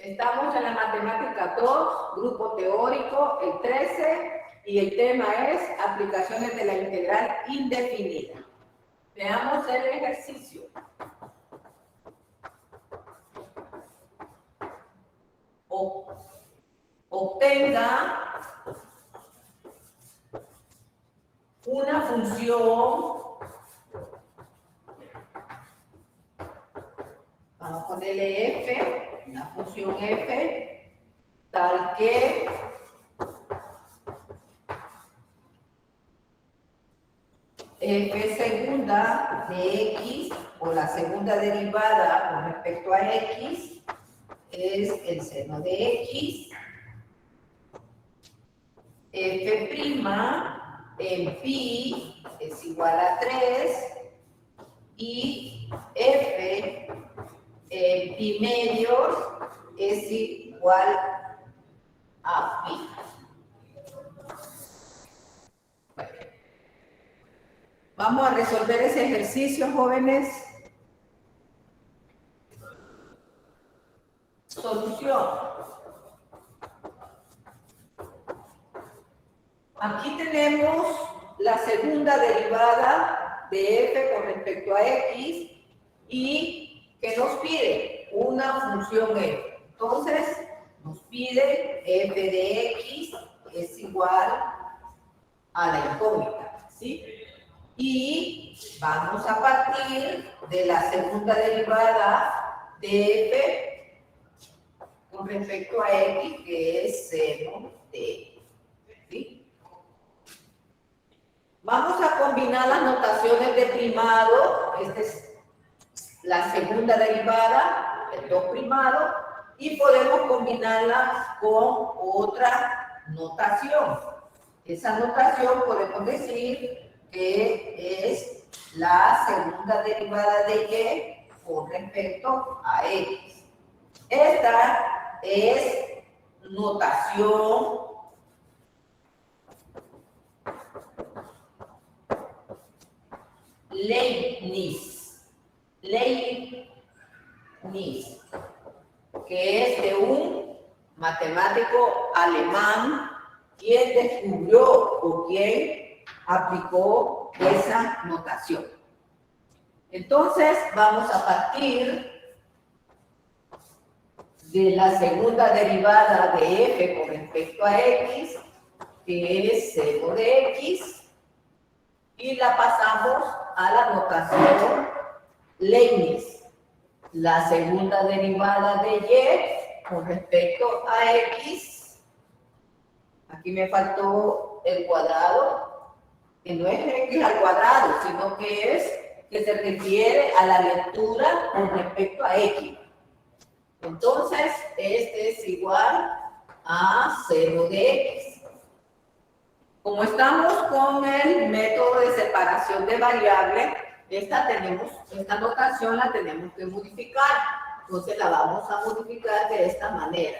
Estamos en la matemática 2, grupo teórico, el 13, y el tema es aplicaciones de la integral indefinida. Veamos el ejercicio. Obtenga una función, vamos a ponerle f, una función f, tal que f segunda de x, o la segunda derivada con respecto a x, es el seno de x, f' en pi es igual a 3, y f en pi medios es igual a pi. Bueno, vamos a resolver ese ejercicio, jóvenes. Solución. Aquí tenemos la segunda derivada de f con respecto a x y que nos pide una función f. Entonces, nos pide f de x es igual a la incógnita, ¿sí? Y vamos a partir de la segunda derivada de f con respecto a x, que es seno de x, ¿sí? Vamos a combinar las notaciones de primado. Esta es la segunda derivada, el 2 primado, y podemos combinarlas con otra notación. Esa notación podemos decir que es la segunda derivada de y con respecto a x. Esta es notación Leibniz, que es de un matemático alemán quien descubrió o quien aplicó esa notación. Entonces, vamos a partir de la segunda derivada de f con respecto a x, que es seno de x, y la pasamos a la notación Leibniz. La segunda derivada de y con respecto a x, aquí me faltó el cuadrado, que no es x al cuadrado, sino que se refiere a la lectura con respecto a x. Entonces, este es igual a seno de x. Como estamos con el método de separación de variables, esta notación la tenemos que modificar. Entonces la vamos a modificar de esta manera.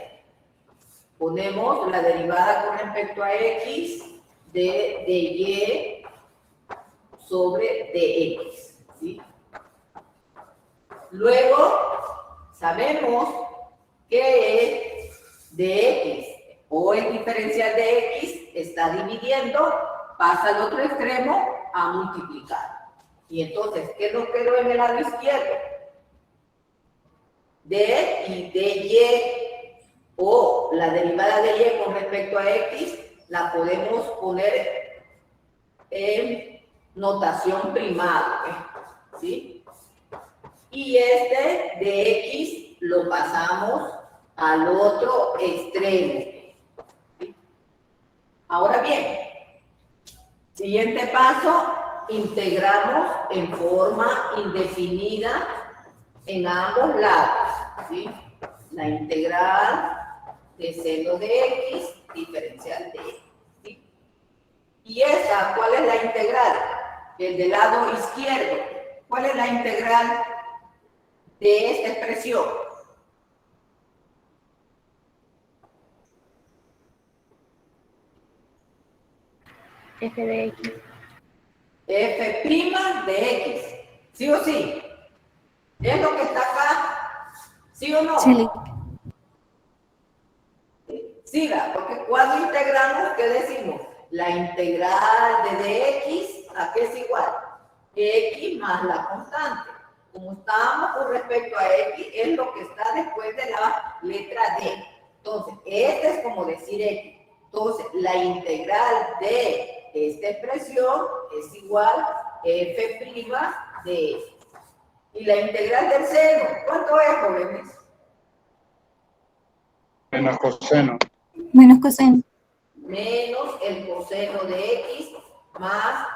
Ponemos la derivada con respecto a x de y sobre dx, ¿sí? Luego, sabemos que dx o el diferencial de x está dividiendo, pasa al otro extremo a multiplicar. Y entonces, ¿qué nos quedó en el lado izquierdo? D y dy, o la derivada de y con respecto a x, la podemos poner en notación primada, ¿sí? Y este de x lo pasamos al otro extremo. Ahora bien, siguiente paso, integramos en forma indefinida en ambos lados, ¿sí? La integral de seno de x, diferencial de x, ¿sí? Y esa, ¿cuál es la integral? El del lado izquierdo. ¿Cuál es la integral de esta expresión? F de x. F' de x. ¿Sí o sí? ¿Es lo que está acá? ¿Sí o no? Sí. Siga, porque cuando integramos, ¿qué decimos? La integral de dx, ¿a qué es igual? X más la constante. Como estábamos con respecto a x, es lo que está después de la letra D. Entonces, este es como decir x. Entonces, la integral de esta expresión es igual a f' de x. Y la integral del seno, ¿cuánto es, jóvenes? Menos coseno. Menos coseno. Menos el coseno de x más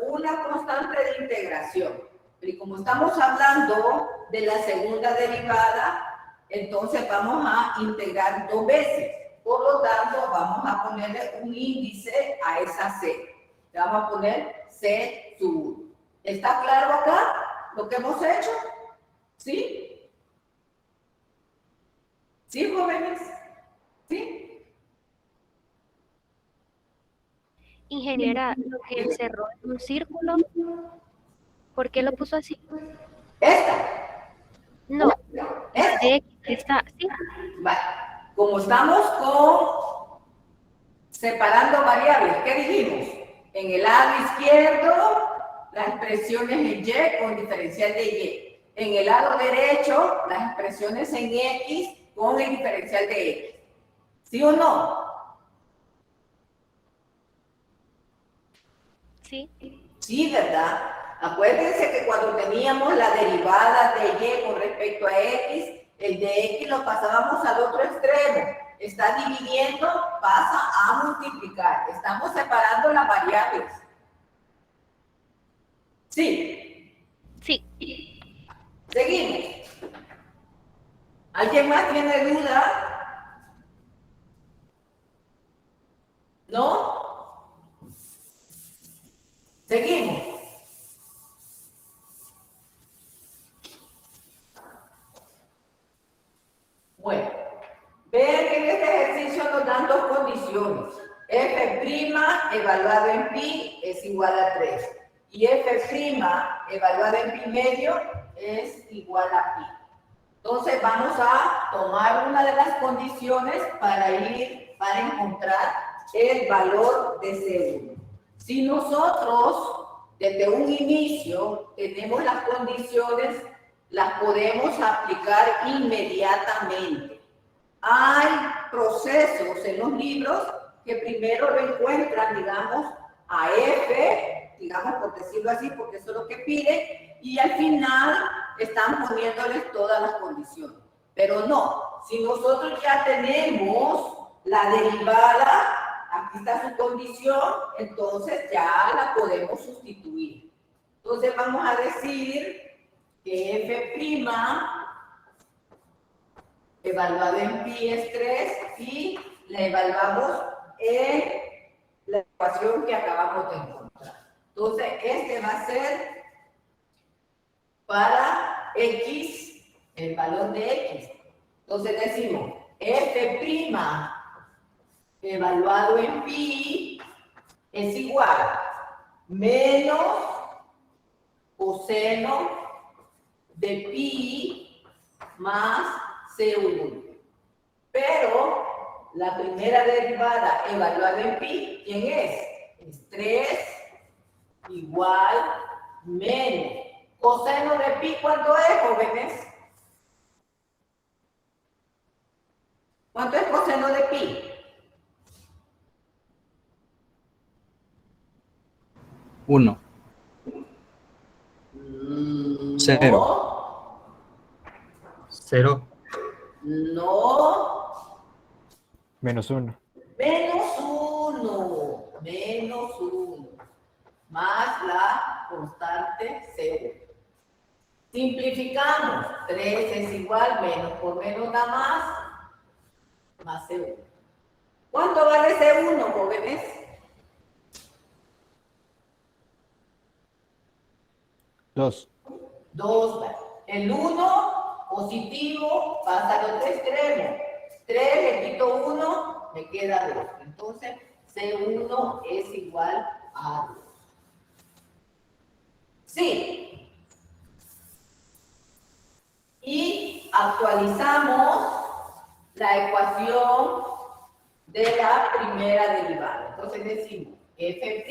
una constante de integración. Y como estamos hablando de la segunda derivada, entonces vamos a integrar 2 veces. Por lo tanto, vamos a ponerle un índice a esa c. Le vamos a poner c sub 1. ¿Está claro acá lo que hemos hecho? ¿Sí? ¿Sí, jóvenes? ¿Sí? Ingeniera, lo que cerró en un círculo, ¿por qué lo puso así? ¿Esta? No, ¿Esta? de X está, sí. Vale. Como estamos separando variables, ¿qué dijimos? En el lado izquierdo, las expresiones en y con diferencial de y. En el lado derecho, las expresiones en x con el diferencial de x. ¿Sí o no? Sí. Sí, ¿verdad? Acuérdense que cuando teníamos la derivada de y con respecto a x, el de x lo pasábamos al otro extremo. Está dividiendo, pasa a multiplicar. Estamos separando las variables. Sí. Sí. Seguimos. ¿Alguien más tiene duda? ¿No? Seguimos. Bueno, vean que en este ejercicio nos dan 2 condiciones. F' evaluado en pi es igual a 3. Y F' evaluado en pi medio es igual a pi. Entonces vamos a tomar una de las condiciones para encontrar el valor de C1. Si nosotros desde un inicio tenemos las condiciones, las podemos aplicar inmediatamente. Hay procesos en los libros que primero lo encuentran, digamos, a F, digamos por decirlo así, porque eso es lo que pide, y al final están poniéndoles todas las condiciones. Pero no, si nosotros ya tenemos la derivada, aquí está su condición, entonces ya la podemos sustituir. Entonces vamos a decir que F' evaluado en pi es 3 y la evaluamos en la ecuación que acabamos de encontrar. Entonces, este va a ser para x, el valor de x. Entonces decimos, f' evaluado en pi es igual menos coseno de pi más C1. Pero la primera derivada evaluada en pi, ¿quién es? Es 3 igual menos. Coseno de pi, ¿cuánto es, jóvenes? ¿Cuánto es coseno de pi? 1. 0. No. 0. No. Menos 1. Menos 1. Menos 1. Más la constante C1. Simplificamos. 3 es igual, menos por menos da más C1. ¿Cuánto vale C1, jóvenes? 2. 2 vale. El 1 positivo pasa al otro extremo. 3 le quito 1, me queda 2. Entonces, C1 es igual a 2. Sí. Y actualizamos la ecuación de la primera derivada. Entonces decimos f'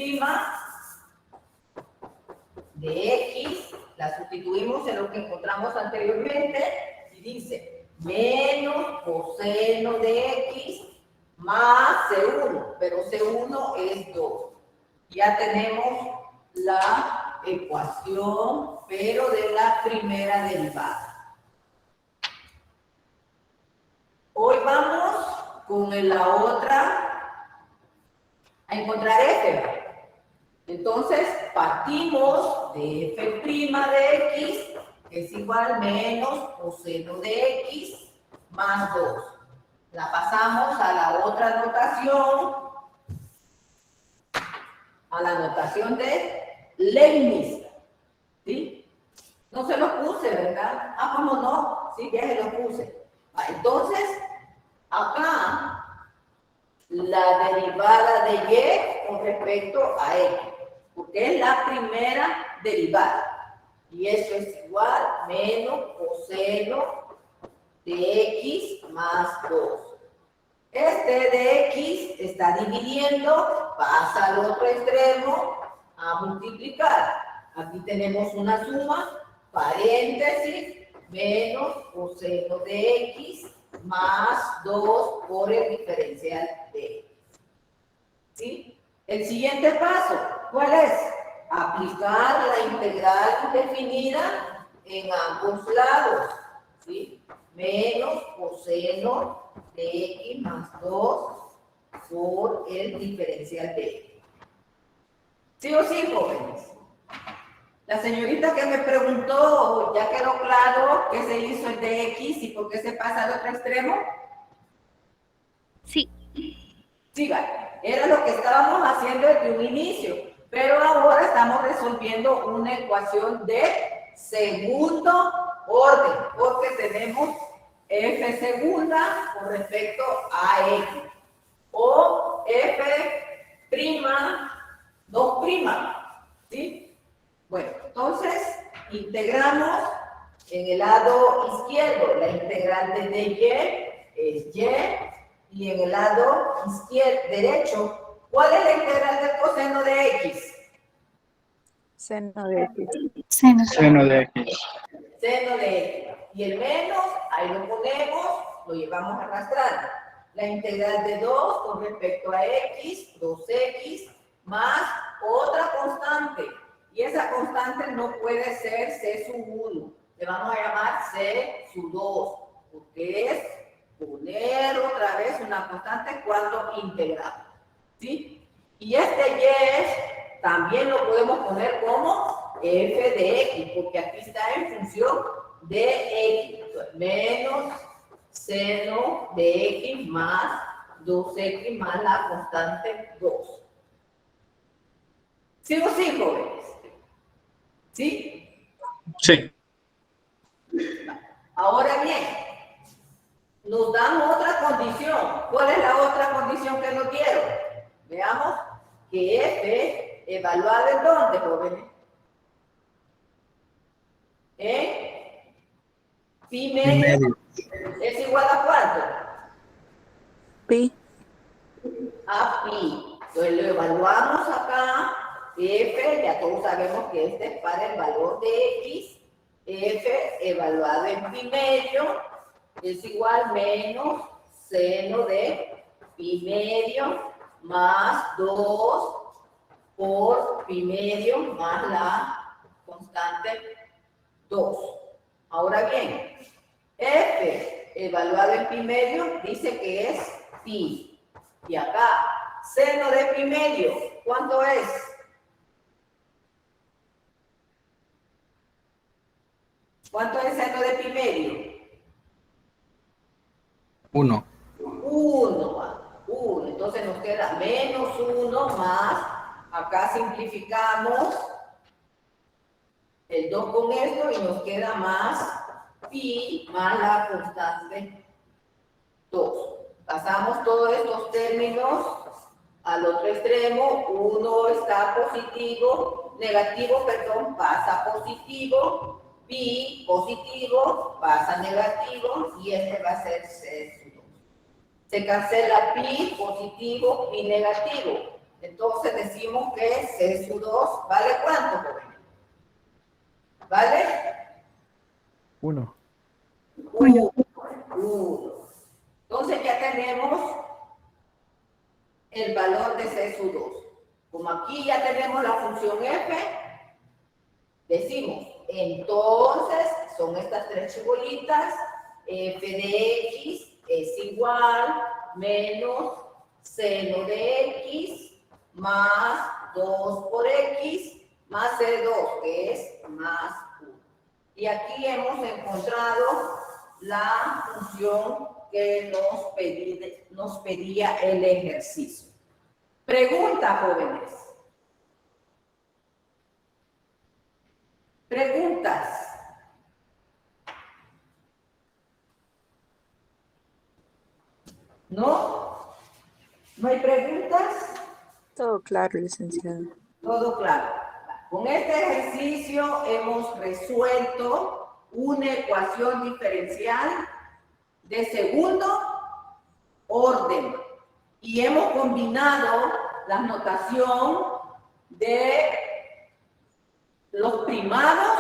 de x, la sustituimos en lo que encontramos anteriormente y dice menos coseno de x más C1, pero C1 es 2. Ya tenemos la ecuación, pero de la primera derivada. Hoy vamos con la otra a encontrar f. Entonces, partimos de f' de x, que es igual menos coseno de x más 2. La pasamos a la otra notación, a la notación de Leibniz. ¿Sí? No se lo puse, ¿verdad? Ah, ¿cómo no? Sí, ya se lo puse. Entonces, acá, la derivada de y con respecto a x, porque es la primera derivada. Y eso es igual menos coseno de x más 2. Este de x está dividiendo, pasa al otro extremo a multiplicar. Aquí tenemos una suma, paréntesis, menos coseno de x más 2 por el diferencial de x. ¿Sí? El siguiente paso, ¿cuál es? Aplicar la integral definida en ambos lados. ¿Sí? Menos coseno de x más 2 por el diferencial de x. ¿Sí o sí, jóvenes? La señorita que me preguntó, ¿ya quedó claro qué se hizo el de x y por qué se pasa al otro extremo? Sí. Sí, vale. Era lo que estábamos haciendo desde un inicio, pero ahora estamos resolviendo una ecuación de segundo orden, porque tenemos f segunda con respecto a x, o f prima, 2 prima, ¿sí? Bueno, entonces integramos en el lado izquierdo, la integral de y es y en el lado derecho, ¿cuál es la integral del coseno de x? Seno de x. Seno de x. Seno de x. Y el menos, ahí lo ponemos, lo llevamos arrastrando. La integral de 2 con respecto a x, 2x, más otra constante. Y esa constante no puede ser c sub 1. Le vamos a llamar c sub 2, porque es poner otra vez una constante cuando integramos. ¿Sí? Y este y también lo podemos poner como f de x, porque aquí está en función de x. Entonces, menos seno de x más 2x más la constante 2. ¿Sí o sí, jóvenes? ¿Sí? Sí. Ahora bien, nos dan otra condición. ¿Cuál es la otra condición que nos dieron? Veamos que f evaluado en dónde, jóvenes. En pi medio es igual a ¿cuánto? Pi. A pi. Entonces lo evaluamos acá. F, ya todos sabemos que este es para el valor de x. F evaluado en pi medio es igual menos seno de pi medio más 2 por pi medio más la constante 2. Ahora bien, f evaluado en pi medio dice que es pi. Y acá, seno de pi medio, ¿cuánto es? ¿Cuánto es seno de pi medio? 1. 1. Entonces nos queda menos 1 más, acá simplificamos el 2 con esto y nos queda más pi más la constante 2. Pasamos todos estos términos al otro extremo. 1 está positivo, negativo, perdón, pasa positivo, pi positivo, pasa negativo y este va a ser C sub 2. Se cancela pi, positivo, pi negativo. Entonces decimos que C sub 2 vale ¿cuánto, jóvenes? ¿Vale? 1. 1. Entonces ya tenemos el valor de C sub 2. Como aquí ya tenemos la función f, decimos, entonces son estas tres chibolitas, f de x es igual menos seno de x más 2 por x más C2, que es más 1. Y aquí hemos encontrado la función que nos pedía el ejercicio. Pregunta, jóvenes. Preguntas. ¿No? ¿No hay preguntas? Todo claro, licenciado. Todo claro. Con este ejercicio hemos resuelto una ecuación diferencial de segundo orden y hemos combinado la notación de los primados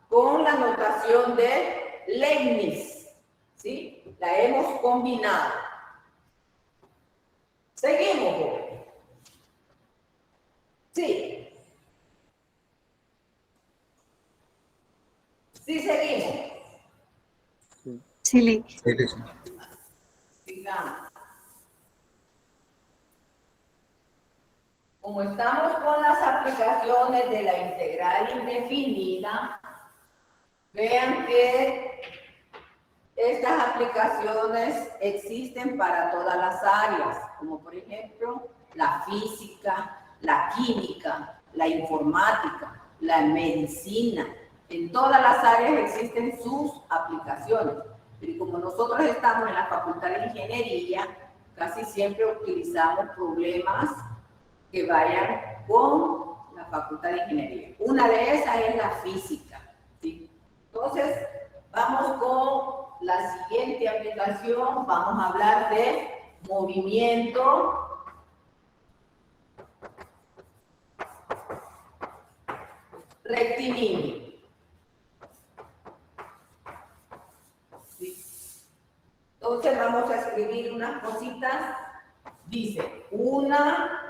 con la notación de Leibniz, ¿sí? La hemos combinado. Seguimos, jóvenes. Sí. Sí, seguimos. Sí, Sigamos. Como estamos con las aplicaciones de la integral indefinida, vean que estas aplicaciones existen para todas las áreas, como por ejemplo la física, la química, la informática, la medicina. En todas las áreas existen sus aplicaciones. Pero como nosotros estamos en la Facultad de Ingeniería, casi siempre utilizamos problemas que vayan con la Facultad de Ingeniería. Una de esas es la física, ¿sí? Entonces, vamos con la siguiente aplicación. Vamos a hablar de movimiento rectilíneo. ¿Sí? Entonces, vamos a escribir unas cositas. Dice, una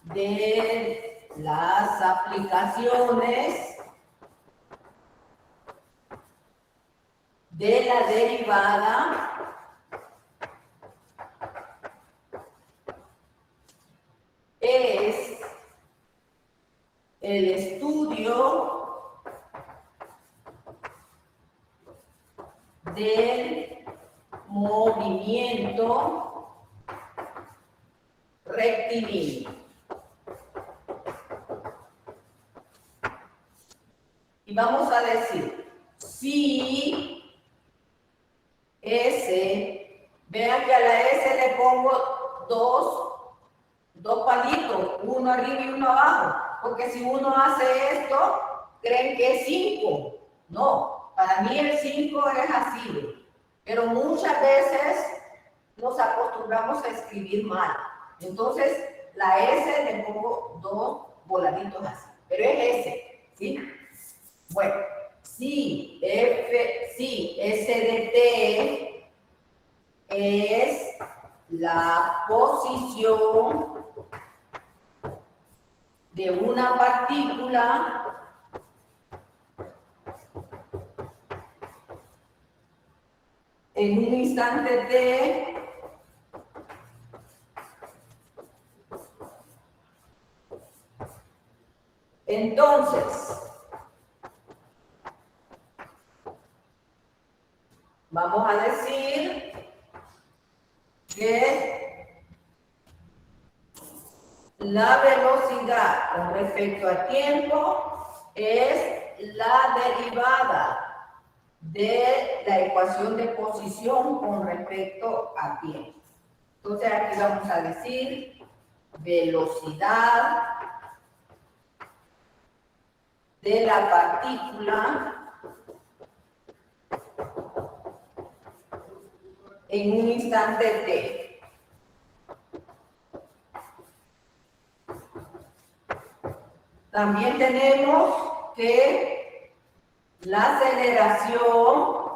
de las aplicaciones de la derivada es el estudio del movimiento rectilíneo. Y vamos a decir, si S, vean que a la S le pongo dos palitos, uno arriba y uno abajo, porque si uno hace esto, creen que es 5. No, para mí el 5 es así, pero muchas veces nos acostumbramos a escribir mal. Entonces, la S le pongo 2 voladitos así, pero es S, ¿sí? Bueno, si S de T es la posición de una partícula en un instante T, entonces vamos a decir que la velocidad con respecto al tiempo es la derivada de la ecuación de posición con respecto a tiempo. Entonces aquí vamos a decir velocidad de la partícula en un instante t. También tenemos que la aceleración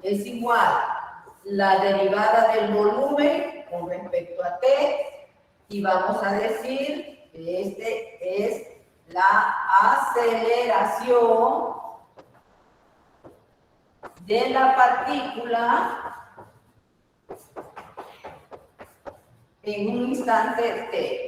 es igual a la derivada del volumen con respecto a t, y vamos a decir que este es la aceleración de la partícula en un instante t.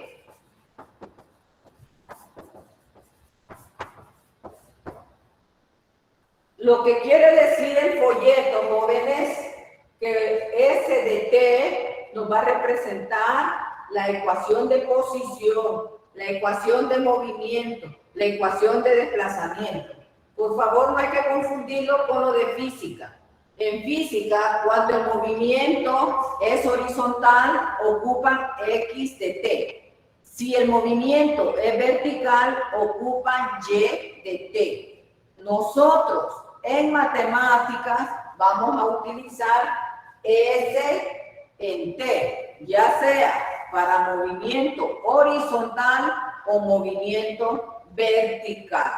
Lo que quiere decir el folleto, jóvenes, que S de T nos va a representar la ecuación de posición, la ecuación de movimiento, la ecuación de desplazamiento. Por favor, no hay que confundirlo con lo de física. En física, cuando el movimiento es horizontal, ocupan X de T. Si el movimiento es vertical, ocupan Y de T. Nosotros, en matemáticas, vamos a utilizar S en T, ya sea para movimiento horizontal o movimiento vertical.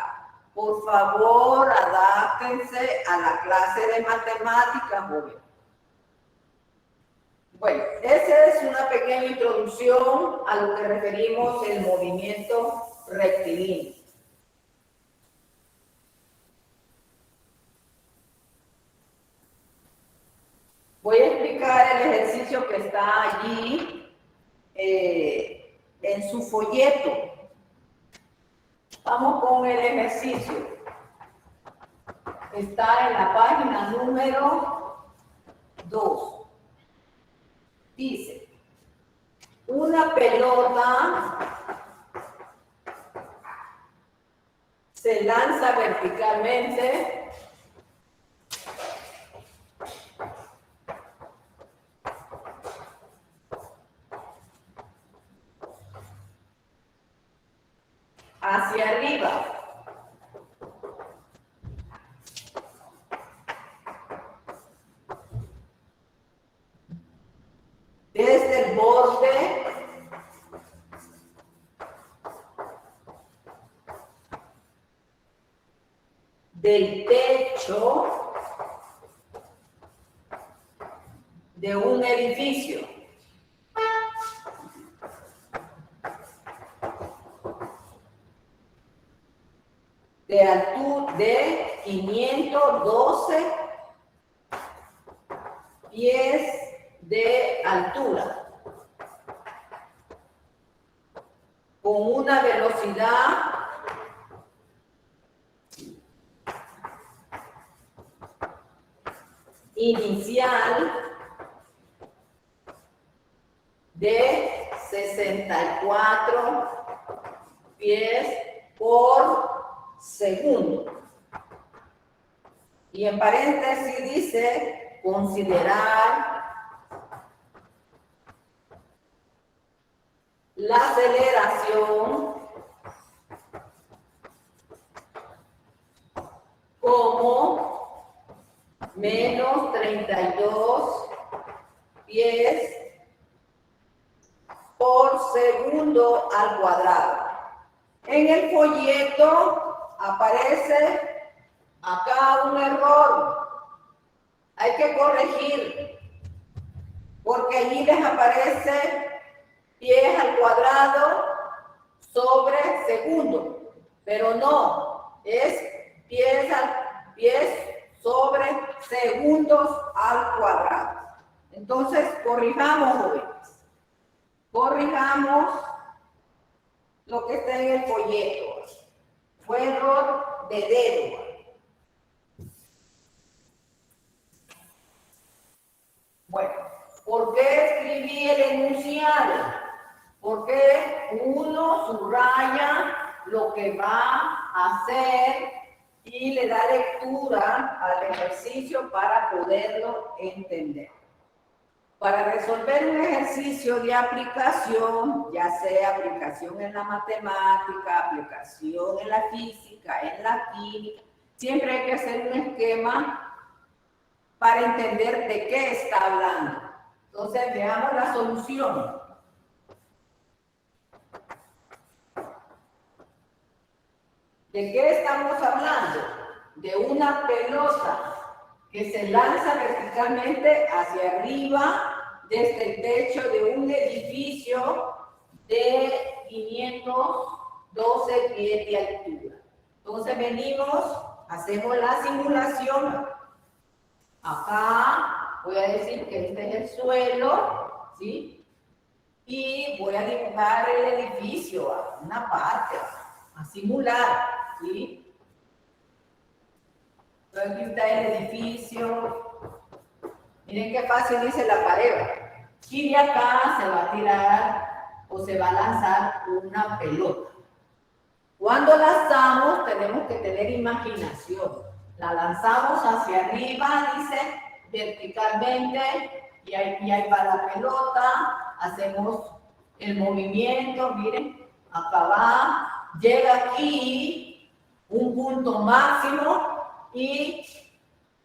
Por favor, adáptense a la clase de matemáticas, jóvenes. Bueno, esa es una pequeña introducción a lo que referimos el movimiento rectilíneo. Voy a explicar el ejercicio que está allí en su folleto. Vamos con el ejercicio. Está en la página número 2. Dice, una pelota se lanza verticalmente hacia arriba. Desde el borde del techo de un edificio. De altura de 512 pies de altura, con una velocidad inicial de 64 pies por segundo. Y en paréntesis dice considerar la aceleración como menos 32 pies por segundo al cuadrado. En el folleto aparece acá un error. Hay que corregir, porque allí les aparece pies al cuadrado sobre segundo, pero no, es pies sobre segundos al cuadrado. Entonces, corrijamos, jóvenes. Corrijamos lo que está en el folleto. Fue error de dedo. Bueno, ¿por qué escribí el enunciado? Porque uno subraya lo que va a hacer y le da lectura al ejercicio para poderlo entender. Para resolver un ejercicio de aplicación, ya sea aplicación en la matemática, aplicación en la física, en la química, siempre hay que hacer un esquema para entender de qué está hablando. Entonces, veamos la solución. ¿De qué estamos hablando? De una pelota que se lanza verticalmente hacia arriba desde el techo de un edificio de 512 pies de altura. Entonces venimos, hacemos la simulación. Acá voy a decir que este es el suelo, ¿sí? Y voy a dibujar el edificio, una parte, a simular, ¿sí? Entonces aquí está el edificio. Miren qué fácil dice la pared. Y de acá se va a tirar o se va a lanzar una pelota. Cuando lanzamos tenemos que tener imaginación. La lanzamos hacia arriba, dice, verticalmente, y ahí va la pelota. Hacemos el movimiento, miren, acá va, llega aquí, un punto máximo, y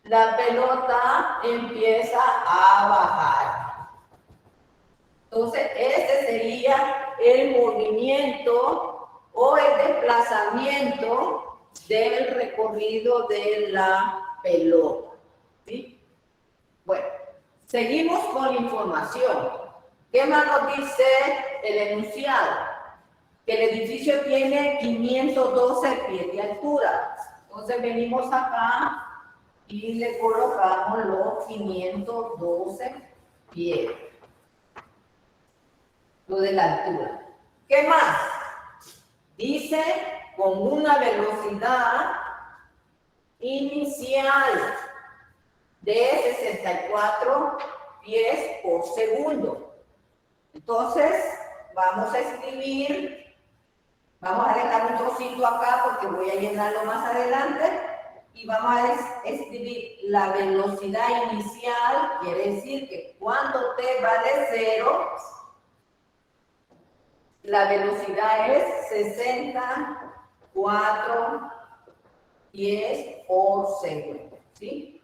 la pelota empieza a bajar. Entonces, ese sería el movimiento o el desplazamiento del recorrido de la pelota. ¿Sí? Bueno, seguimos con la información. ¿Qué más nos dice el enunciado? Que el edificio tiene 512 pies de altura. Entonces venimos acá y le colocamos los 512 pies. Lo de la altura. ¿Qué más? Dice con una velocidad inicial de 64 pies por segundo. Entonces, vamos a escribir, vamos a dejar un trocito acá porque voy a llenarlo más adelante y vamos a escribir la velocidad inicial, quiere decir que cuando t vale 0, la velocidad es 64 pies por segundo, ¿sí?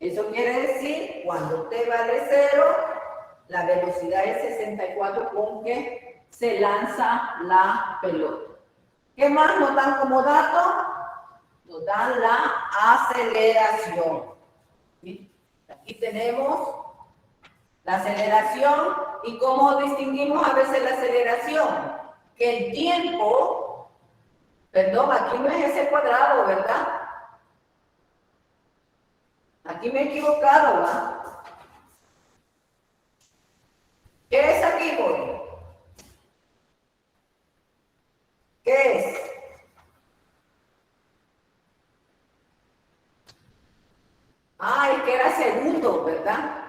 Eso quiere decir, cuando t vale 0, la velocidad es 64 con que se lanza la pelota. ¿Qué más nos dan como dato? Nos dan la aceleración, ¿sí? Aquí tenemos la aceleración. ¿Y cómo distinguimos a veces la aceleración? Que el tiempo, perdón, aquí no es ese cuadrado, ¿verdad? Aquí me he equivocado, ¿verdad? ¿Qué es aquí, Jorge? ¿Qué es? Ah, es que era segundo, ¿verdad?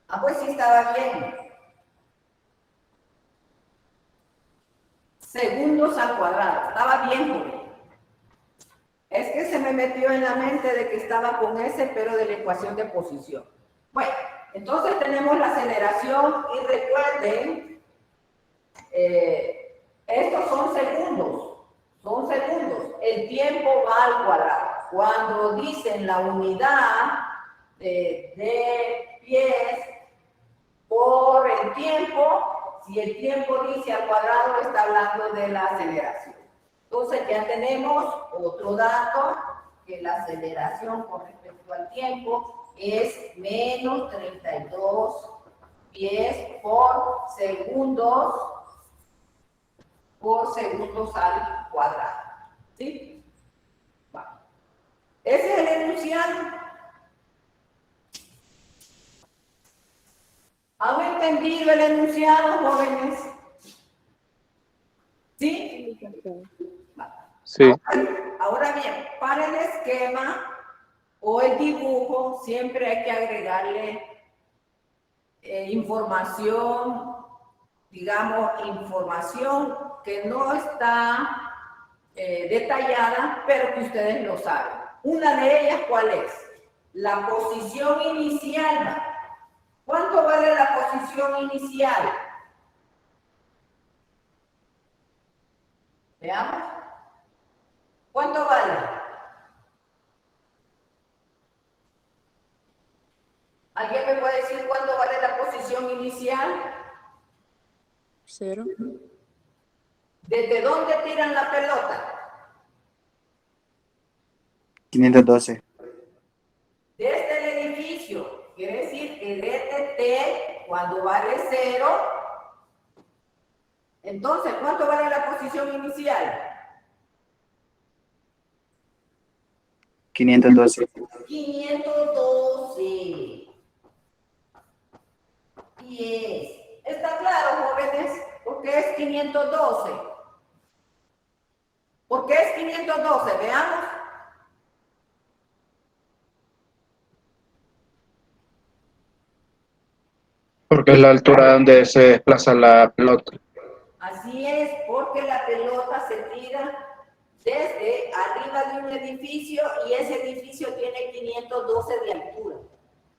Ah, pues sí estaba bien. Segundos al cuadrado. Estaba bien, Jorge. Es que se me metió en la mente de que estaba con ese, pero de la ecuación de posición. Bueno, entonces tenemos la aceleración y recuerden, estos son segundos. Son segundos. El tiempo va al cuadrado. Cuando dicen la unidad de pies por el tiempo, si el tiempo dice al cuadrado, está hablando de la aceleración. Entonces ya tenemos otro dato, que la aceleración con respecto al tiempo es menos 32 pies por segundos al cuadrado. ¿Sí? Bueno. Ese es el enunciado. ¿Han entendido el enunciado, jóvenes? ¿Sí? Sí. Ahora bien, para el esquema o el dibujo siempre hay que agregarle información, digamos, información que no está detallada, pero que ustedes lo saben. Una de ellas, ¿cuál es? La posición inicial. ¿Cuánto vale la posición inicial? Veamos. ¿Cuánto vale? ¿Alguien me puede decir cuánto vale la posición inicial? 0. ¿Desde dónde tiran la pelota? 512. Desde el edificio. Quiere decir que desde T, cuando vale 0, entonces, ¿cuánto vale la posición inicial? 512. 512. 10. ¿Está claro, jóvenes? ¿Por qué es 512? ¿Por qué es 512? Veamos. Porque es la altura donde se desplaza la pelota. Así es, porque la pelota se tira desde arriba de un edificio y ese edificio tiene 512 de altura.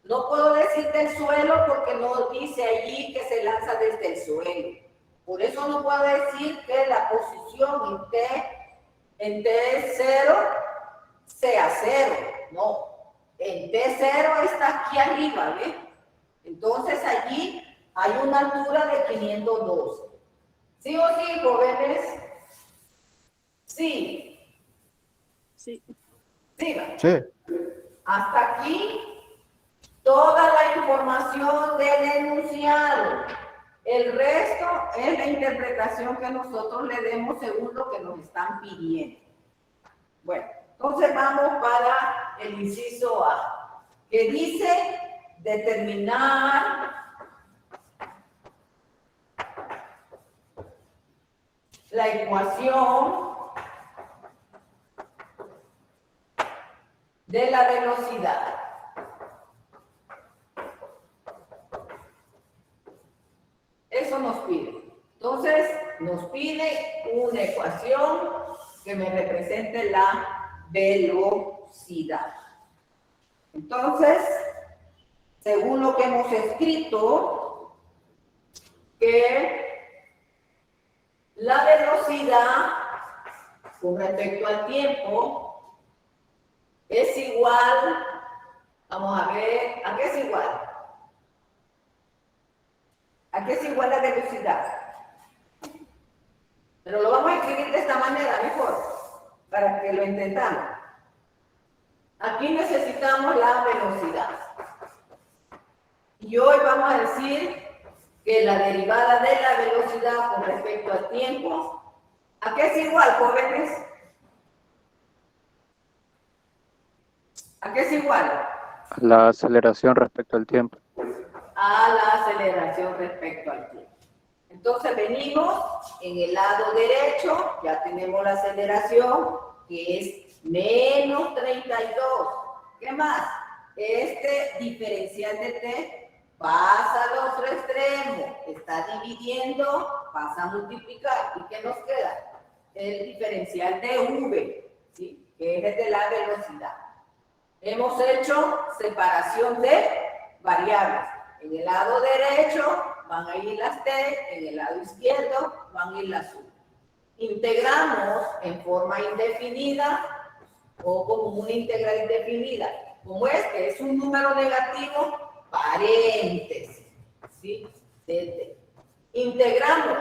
No puedo decir del suelo porque no dice allí que se lanza desde el suelo. Por eso no puedo decir que la posición en T0 sea 0. No, en T0 está aquí arriba, ¿ves? Entonces allí hay una altura de 512. ¿Sí o sí, jóvenes? Sí. Sí. Sí, va. Sí. Hasta aquí toda la información del enunciado. El resto es la interpretación que nosotros le demos según lo que nos están pidiendo. Bueno, entonces vamos para el inciso A, que dice determinar la ecuación de la velocidad. Eso nos pide. Entonces, nos pide una ecuación que me represente la velocidad. Entonces, según lo que hemos escrito, que la velocidad con respecto al tiempo es igual, vamos a ver, ¿a qué es igual? ¿A qué es igual la velocidad? Pero lo vamos a escribir de esta manera mejor, para que lo entendamos. Aquí necesitamos la velocidad. Y hoy vamos a decir que la derivada de la velocidad con respecto al tiempo, ¿a qué es igual, jóvenes? ¿A qué es igual? La aceleración respecto al tiempo. A la aceleración respecto al tiempo. Entonces venimos en el lado derecho, ya tenemos la aceleración, que es menos 32. ¿Qué más? Este diferencial de t pasa al otro extremo, está dividiendo, pasa a multiplicar. ¿Y qué nos queda? El diferencial de v, ¿sí? Que es el de la velocidad. Hemos hecho separación de variables. En el lado derecho van a ir las t, en el lado izquierdo van a ir las u. Integramos en forma indefinida o como una integral indefinida. Como este es un número negativo, paréntesis, ¿sí? De t. Integramos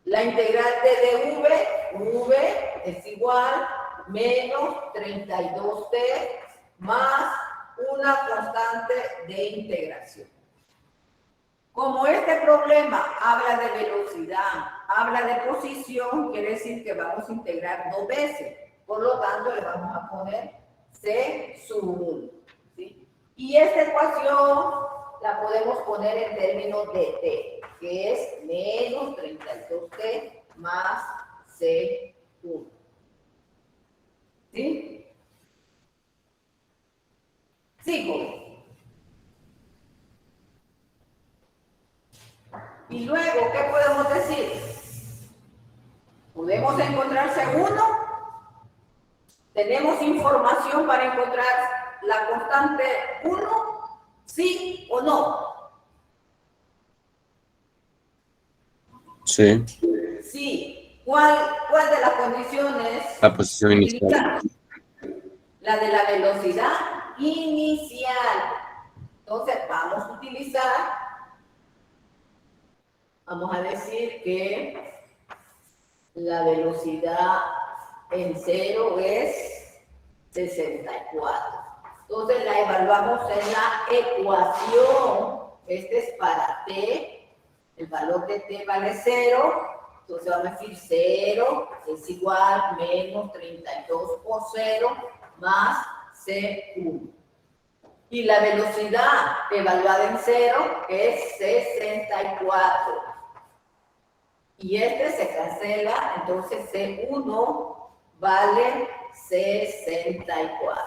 la integral de v es igual menos 32t más una constante de integración. Como este problema habla de velocidad, habla de posición, quiere decir que vamos a integrar 2 veces. Por lo tanto, le vamos a poner c sub 1. ¿Sí? Y esta ecuación la podemos poner en términos de t, que es menos 32t más c1. ¿Sí? Sigo. Y luego, ¿qué podemos decir? ¿Podemos encontrar C1? ¿Tenemos información para encontrar la constante 1? ¿Sí o no? Sí. Sí. ¿Cuál de las condiciones? La posición inicial. La de la velocidad inicial. Entonces, vamos a utilizar, vamos a decir que la velocidad en cero es 64. Entonces, la evaluamos en la ecuación. Este es para t. El valor de t vale 0. Entonces, vamos a decir 0 es igual menos 32 por 0 más C1. Y la velocidad evaluada en 0 es 64. Y este se cancela, entonces C1 vale 64.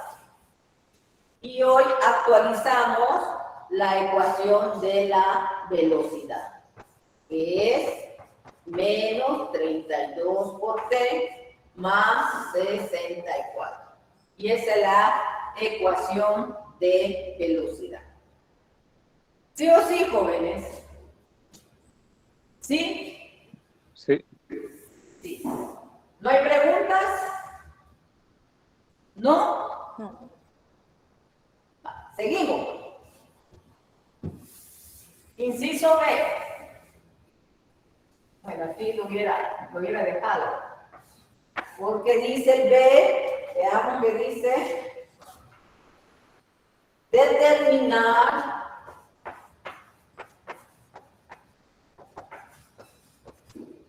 Y hoy actualizamos la ecuación de la velocidad, que es menos 32 por t más 64. Y esa es la ecuación de velocidad. ¿Sí o sí, jóvenes? ¿Sí? Sí. Sí. ¿No hay preguntas? ¿No? No. Va, seguimos. Inciso B. Bueno, aquí lo hubiera dejado. Porque dice el B, veamos que dice, determinar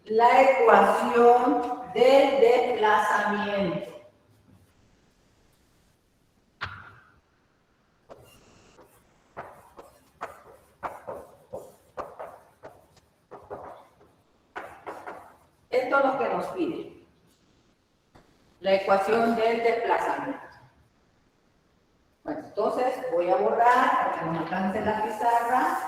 la ecuación del desplazamiento. Esto es lo que nos pide. La ecuación del desplazamiento. Bueno, entonces voy a borrar para que no alcance la pizarra.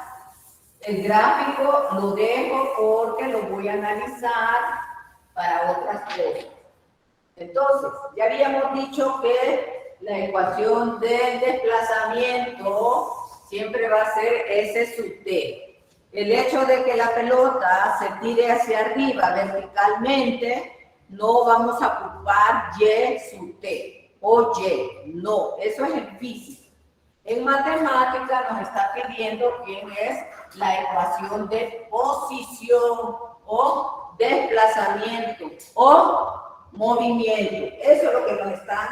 El gráfico lo dejo porque lo voy a analizar para otras cosas. Entonces, ya habíamos dicho que la ecuación del desplazamiento siempre va a ser S sub t. El hecho de que la pelota se tire hacia arriba verticalmente, no vamos a ocupar Y sub t o Y. No, eso es en física. En matemática nos está pidiendo quién es la ecuación de posición o desplazamiento o movimiento. Eso es lo que nos están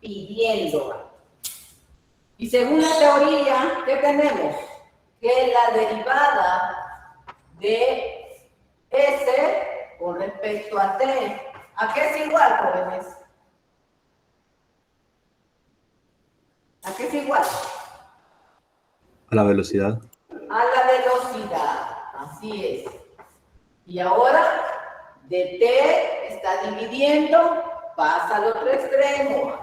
pidiendo. Y según la teoría, ¿qué tenemos? Que la derivada de S con respecto a T, ¿a qué es igual, jóvenes? ¿A qué es igual? A la velocidad. A la velocidad, así es. Y ahora, de t está dividiendo, pasa al otro extremo.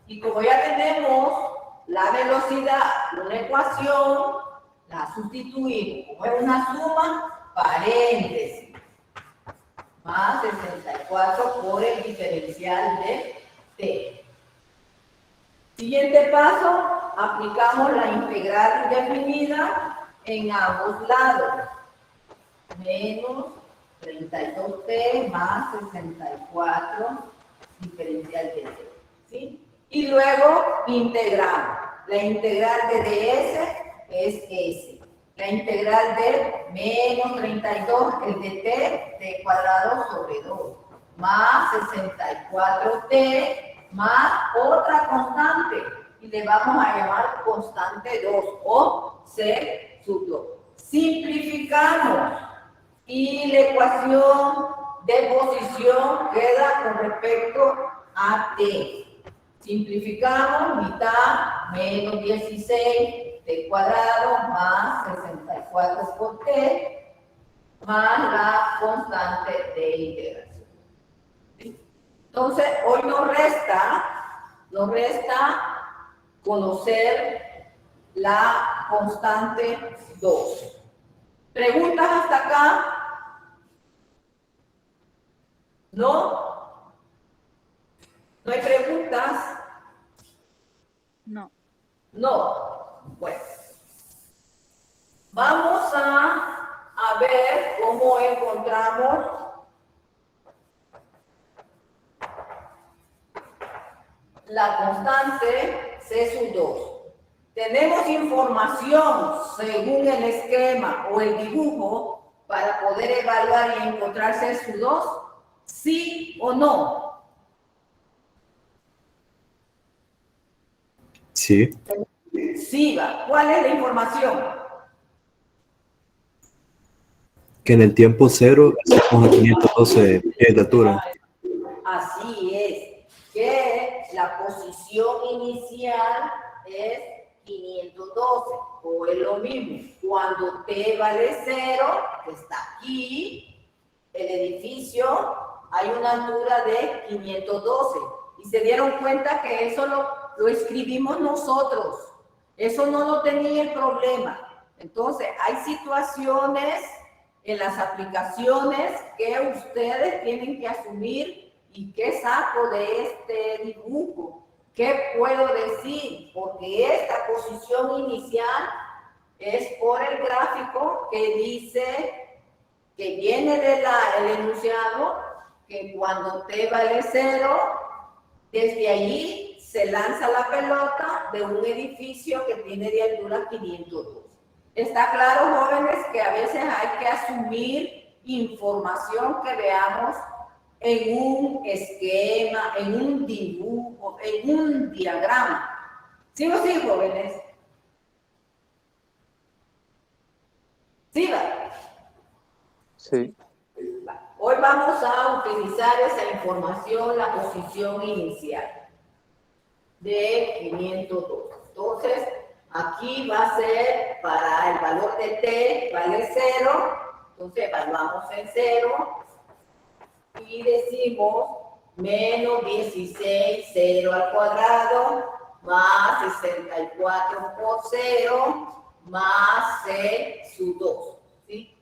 Y como ya tenemos la velocidad, una ecuación, la sustituimos. Como es una suma, paréntesis. Más 64 por el diferencial de t. Siguiente paso, aplicamos la integral indefinida en ambos lados. Menos 32t más 64 diferencial de t. ¿Sí? Y luego integramos. La integral de ds es s. La integral de menos 32, el de t cuadrado sobre 2, más 64t más otra constante. Y le vamos a llamar constante 2 o c sub 2. Simplificamos. Y la ecuación de posición queda con respecto a t. Simplificamos, mitad, menos 16, t cuadrado, más 64 por t, más la constante de integración. Entonces, hoy nos resta conocer la constante 2. ¿Preguntas hasta acá? ¿No? ¿No hay preguntas? No. No. Bueno. Vamos a ver cómo encontramos la constante C sub 2. tenemos información según el esquema o el dibujo para poder evaluar y encontrar C2, ¿sí o no? Sí. Sí, va. ¿Cuál es la información? Que en el tiempo cero estamos a 512 pies de altura. Así es, que la posición inicial es 512, o es lo mismo. Cuando t vale 0, que está aquí, el edificio, hay una altura de 512. Y se dieron cuenta que eso lo escribimos nosotros. Eso no lo tenía el problema. Entonces, hay situaciones en las aplicaciones que ustedes tienen que asumir. ¿Y qué saco de este dibujo? ¿Qué puedo decir? Porque esta posición inicial es por el gráfico que dice, que viene del enunciado, que cuando t vale 0, desde allí se lanza la pelota de un edificio que tiene de altura 502. Está claro, jóvenes, que a veces hay que asumir información que veamos en un esquema, en un dibujo, en un diagrama. ¿Sí o sí, jóvenes? ¿Sí va? Sí. Hoy vamos a utilizar esa información, la posición inicial de 502. Entonces, aquí va a ser para el valor de t, vale 0. Entonces, evaluamos en 0. Y decimos menos 16, 0 al cuadrado, más 64 por 0, más c sub 2, ¿sí?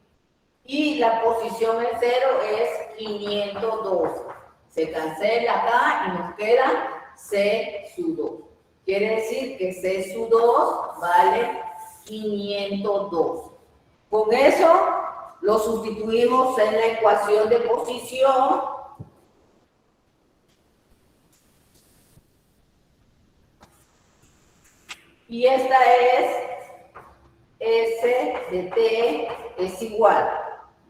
Y la posición en 0 es 512. Se cancela acá y nos queda c sub 2. Quiere decir que c sub 2 vale 502. Con eso lo sustituimos en la ecuación de posición. Y esta es S de T es igual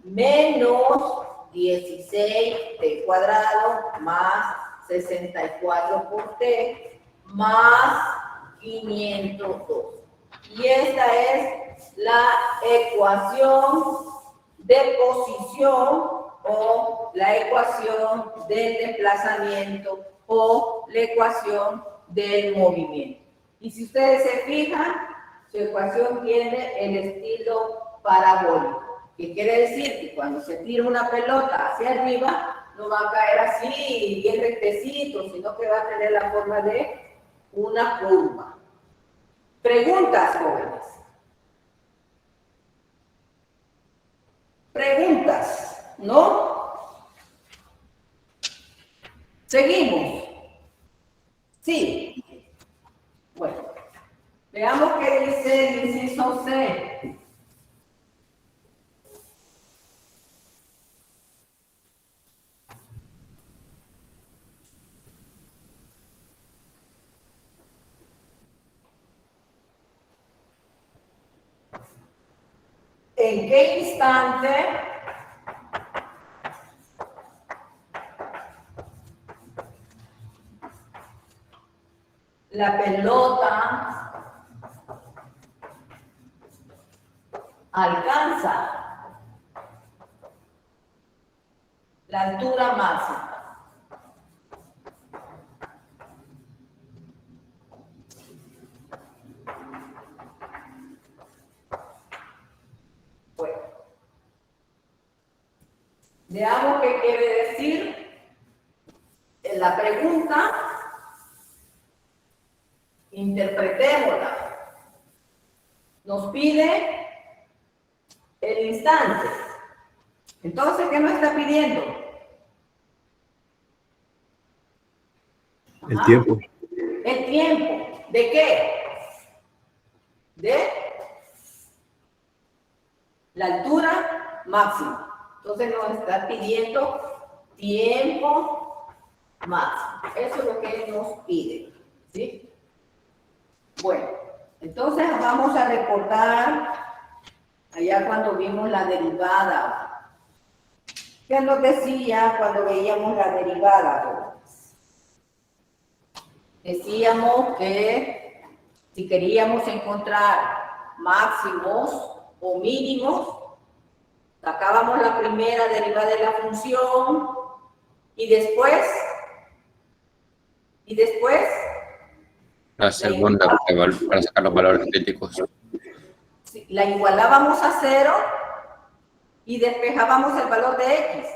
menos 16 T cuadrado más 64 por T más 502. Y esta es la ecuación de posición o la ecuación del desplazamiento o la ecuación del movimiento. Y si ustedes se fijan, su ecuación tiene el estilo parabólico, que quiere decir que cuando se tira una pelota hacia arriba, no va a caer así, bien rectecito, sino que va a tener la forma de una curva. Preguntas, jóvenes. Preguntas, ¿no? Seguimos. Sí. Bueno, veamos qué dice el inciso C. ¿En qué instante la pelota alcanza la altura máxima? Bueno, veamos qué quiere decir en la pregunta. Interpretémosla. Nos pide el instante. Entonces, ¿qué nos está pidiendo? El tiempo. El tiempo. ¿De qué? De la altura máxima. Entonces nos está pidiendo tiempo máximo. Eso es lo que nos pide. ¿Sí? Bueno, Entonces vamos a recordar allá cuando vimos la derivada. ¿Qué nos decía cuando veíamos la derivada? Decíamos que si queríamos encontrar máximos o mínimos, sacábamos la primera derivada de la función y después La segunda para sacar los valores críticos. la igualábamos a 0 y despejábamos el valor de x.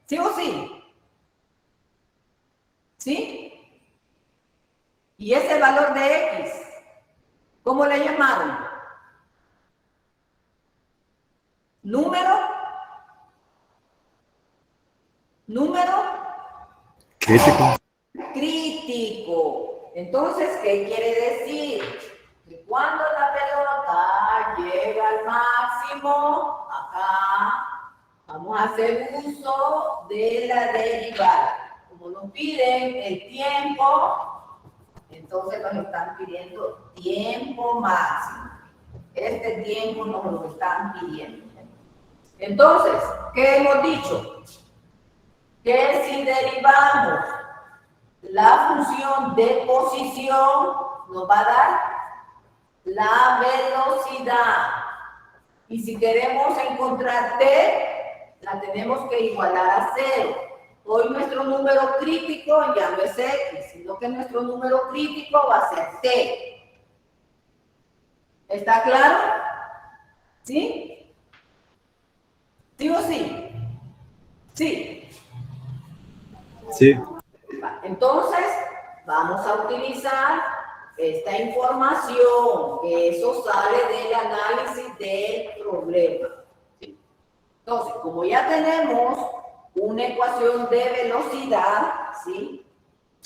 ¿Sí o sí? ¿Sí? Y ese valor de x, ¿cómo le llamaron? ¿Número? Crítico. Crítico. Entonces, ¿qué quiere decir? Que cuando la pelota llega al máximo, acá vamos a hacer uso de la derivada. Como nos piden el tiempo, entonces nos están pidiendo tiempo máximo. Este tiempo nos lo están pidiendo. Entonces, ¿qué hemos dicho? Que si derivamos la función de posición, nos va a dar la velocidad. Y si queremos encontrar t, la tenemos que igualar a 0. Hoy nuestro número crítico ya no es x, sino que nuestro número crítico va a ser t. ¿Está claro? ¿Sí? ¿Sí o sí? Sí. Sí. Entonces, vamos a utilizar esta información, que eso sale del análisis del problema. Entonces, como ya tenemos una ecuación de velocidad, ¿sí?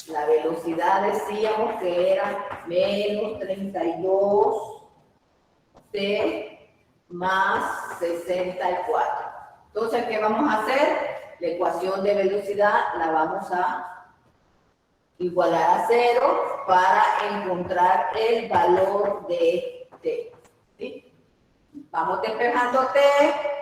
La velocidad decíamos que era menos 32 t más 64. Entonces, ¿qué vamos a hacer? La ecuación de velocidad la vamos a igualar a 0 para encontrar el valor de t. ¿Sí? Vamos despejando t,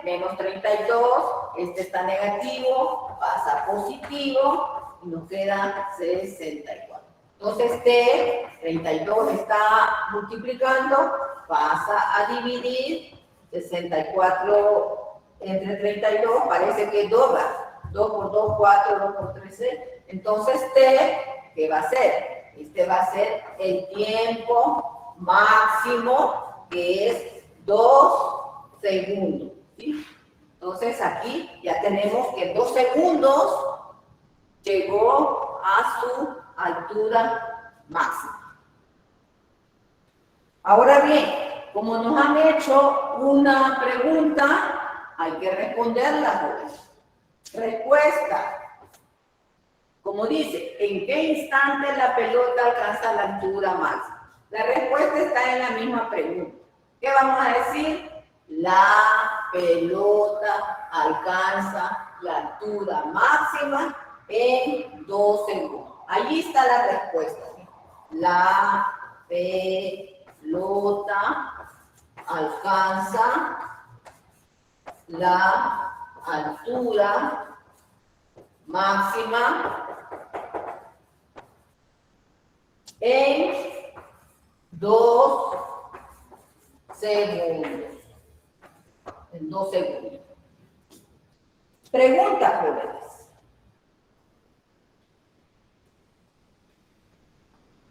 menos 32, este está negativo, pasa a positivo y nos queda 64. Entonces t, 32 está multiplicando, pasa a dividir 64 entre 32, parece que dobla. 2 por 2, 4, 2 por 3, 6. Entonces t, ¿qué va a ser? Este va a ser el tiempo máximo, que es 2 segundos. ¿Sí? Entonces aquí ya tenemos que en 2 segundos llegó a su altura máxima. Ahora bien, como nos han hecho una pregunta, hay que responderla, jóvenes. Respuesta. Como dice, ¿en qué instante la pelota alcanza la altura máxima? La respuesta está en la misma pregunta. ¿Qué vamos a decir? La pelota alcanza la altura máxima en 2 segundos. Allí está la respuesta. La pelota alcanza la altura máxima en 2 segundos. En 2 segundos. Pregunta, jóvenes.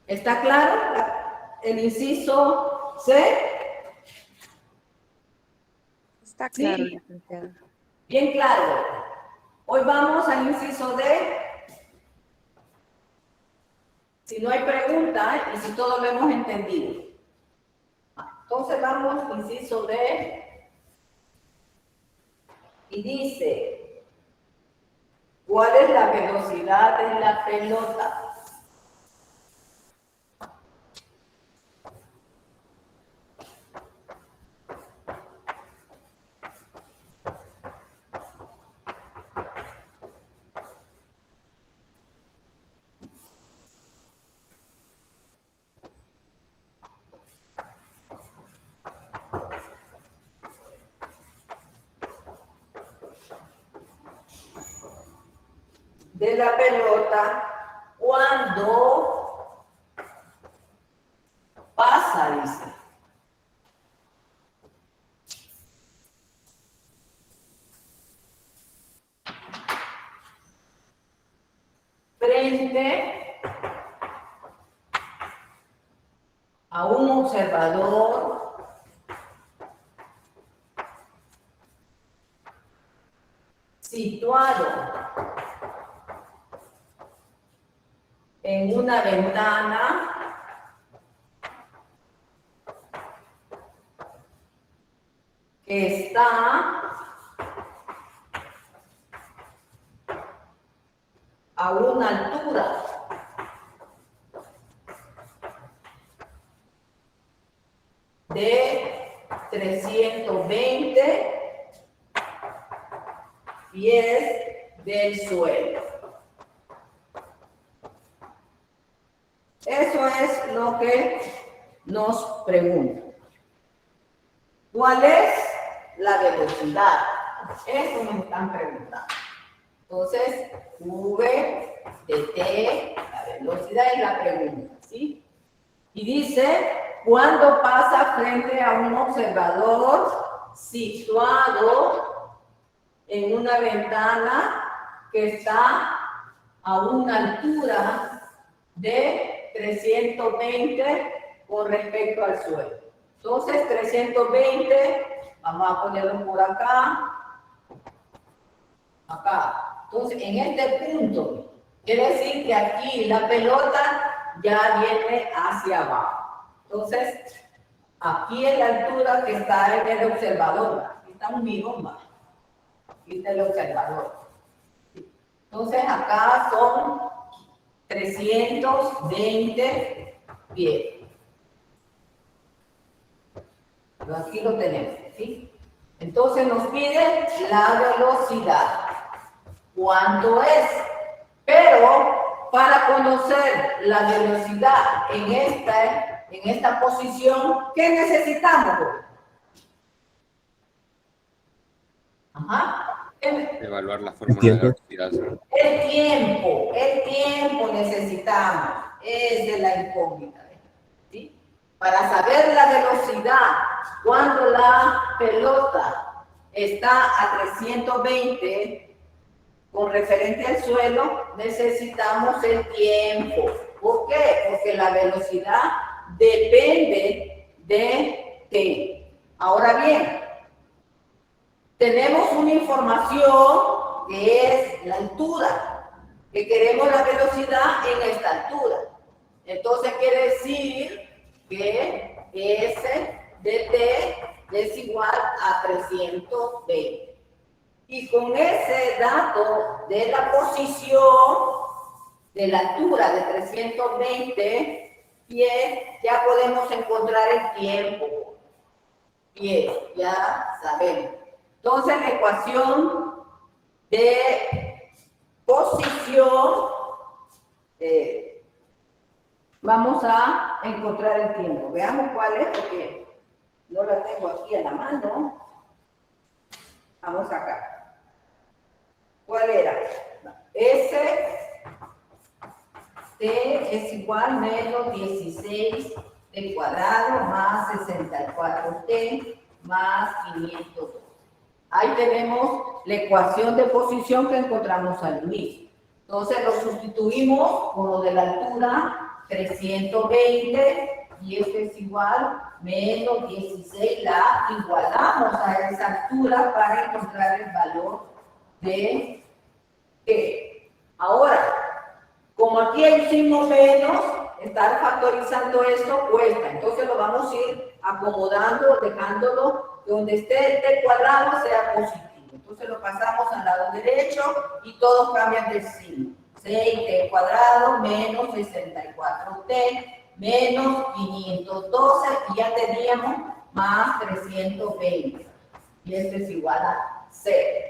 ¿Está claro el inciso C? Está claro, Sí. licenciada. Bien claro. Hoy vamos al inciso D. Si no hay pregunta y si todo lo hemos entendido. Entonces vamos al inciso D. Y dice, ¿cuál es la velocidad de la pelota? de la pelota cuando pasa, dice. Frente a un observador situado en una ventana que está a una altura de 320 pies del suelo. Eso es lo que nos pregunta. ¿Cuál es la velocidad? Eso nos están preguntando. Entonces, V de T, la velocidad es la pregunta, ¿sí? Y dice, ¿cuándo pasa frente a un observador situado en una ventana que está a una altura de 320 con respecto al suelo? Entonces, 320, vamos a ponerlo por acá, acá. Entonces, en este punto, quiere decir que aquí la pelota ya viene hacia abajo. Entonces, aquí es la altura que está en el observador. Aquí está un mirón, aquí está el observador. Entonces, acá son 320 pies. Aquí lo tenemos, ¿sí? Entonces, nos pide la velocidad. ¿Cuánto es? Pero para conocer la velocidad en esta posición, ¿qué necesitamos? Ajá. Evaluar la fórmula de la velocidad. El tiempo necesitamos. Es de la incógnita, ¿sí? Para saber la velocidad, cuando la pelota está a 320 con referente al suelo, necesitamos el tiempo. ¿Por qué? Porque la velocidad depende de T. Ahora bien, tenemos una información que es la altura, que queremos la velocidad en esta altura. Entonces quiere decir que S de T es igual a 320. Y con ese dato de la posición, de la altura de 320 pies, ya podemos encontrar el tiempo. Pies, ya sabemos. Entonces, la ecuación de posición, vamos a encontrar el tiempo. Veamos cuál es, porque no la tengo aquí a la mano. Vamos acá. ¿Cuál era? S T es igual menos 16 de cuadrado más 64T más 512. Ahí tenemos la ecuación de posición que encontramos al inicio. Entonces lo sustituimos por lo de la altura 320 y esto es igual menos 16. La igualamos a esa altura para encontrar el valor de T. Ahora, como aquí hay un signo menos, estar factorizando esto cuesta. Entonces lo vamos a ir acomodando, dejándolo donde esté el T cuadrado sea positivo. Entonces lo pasamos al lado derecho y todos cambian de signo. 6T cuadrado menos 64T menos 512 y ya teníamos más 320. Y esto es igual a 0.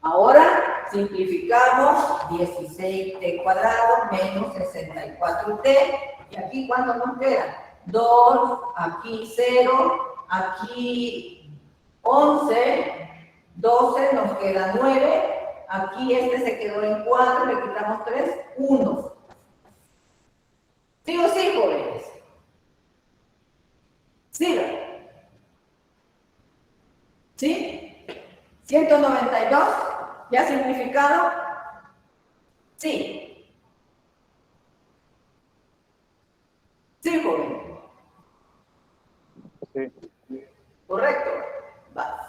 Ahora simplificamos 16T cuadrado menos 64T. Y aquí, ¿cuánto nos queda? 2, aquí 0, aquí 11, 12, nos queda 9. Aquí este se quedó en 4, le quitamos 3, 1. ¿Sí o sí, jóvenes? Sí. ¿Sí? 192, ¿ya simplificado? Sí. Sí, joven. Sí. Correcto. Va.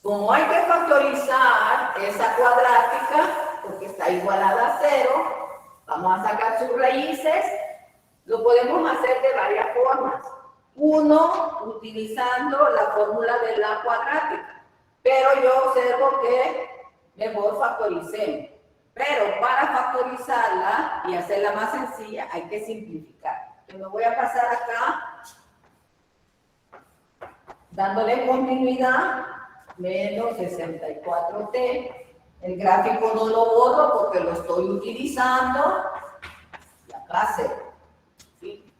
Como hay que factorizar esa cuadrática, porque está igualada a 0, vamos a sacar sus raíces. Lo podemos hacer de varias formas. Uno, utilizando la fórmula de la cuadrática. Pero yo observo que mejor factoricemos. Pero para factorizarla y hacerla más sencilla, hay que simplificar. Yo me voy a pasar acá, dándole continuidad, menos 64t. El gráfico no lo borro porque lo estoy utilizando. Y acá 0. ¿Sí?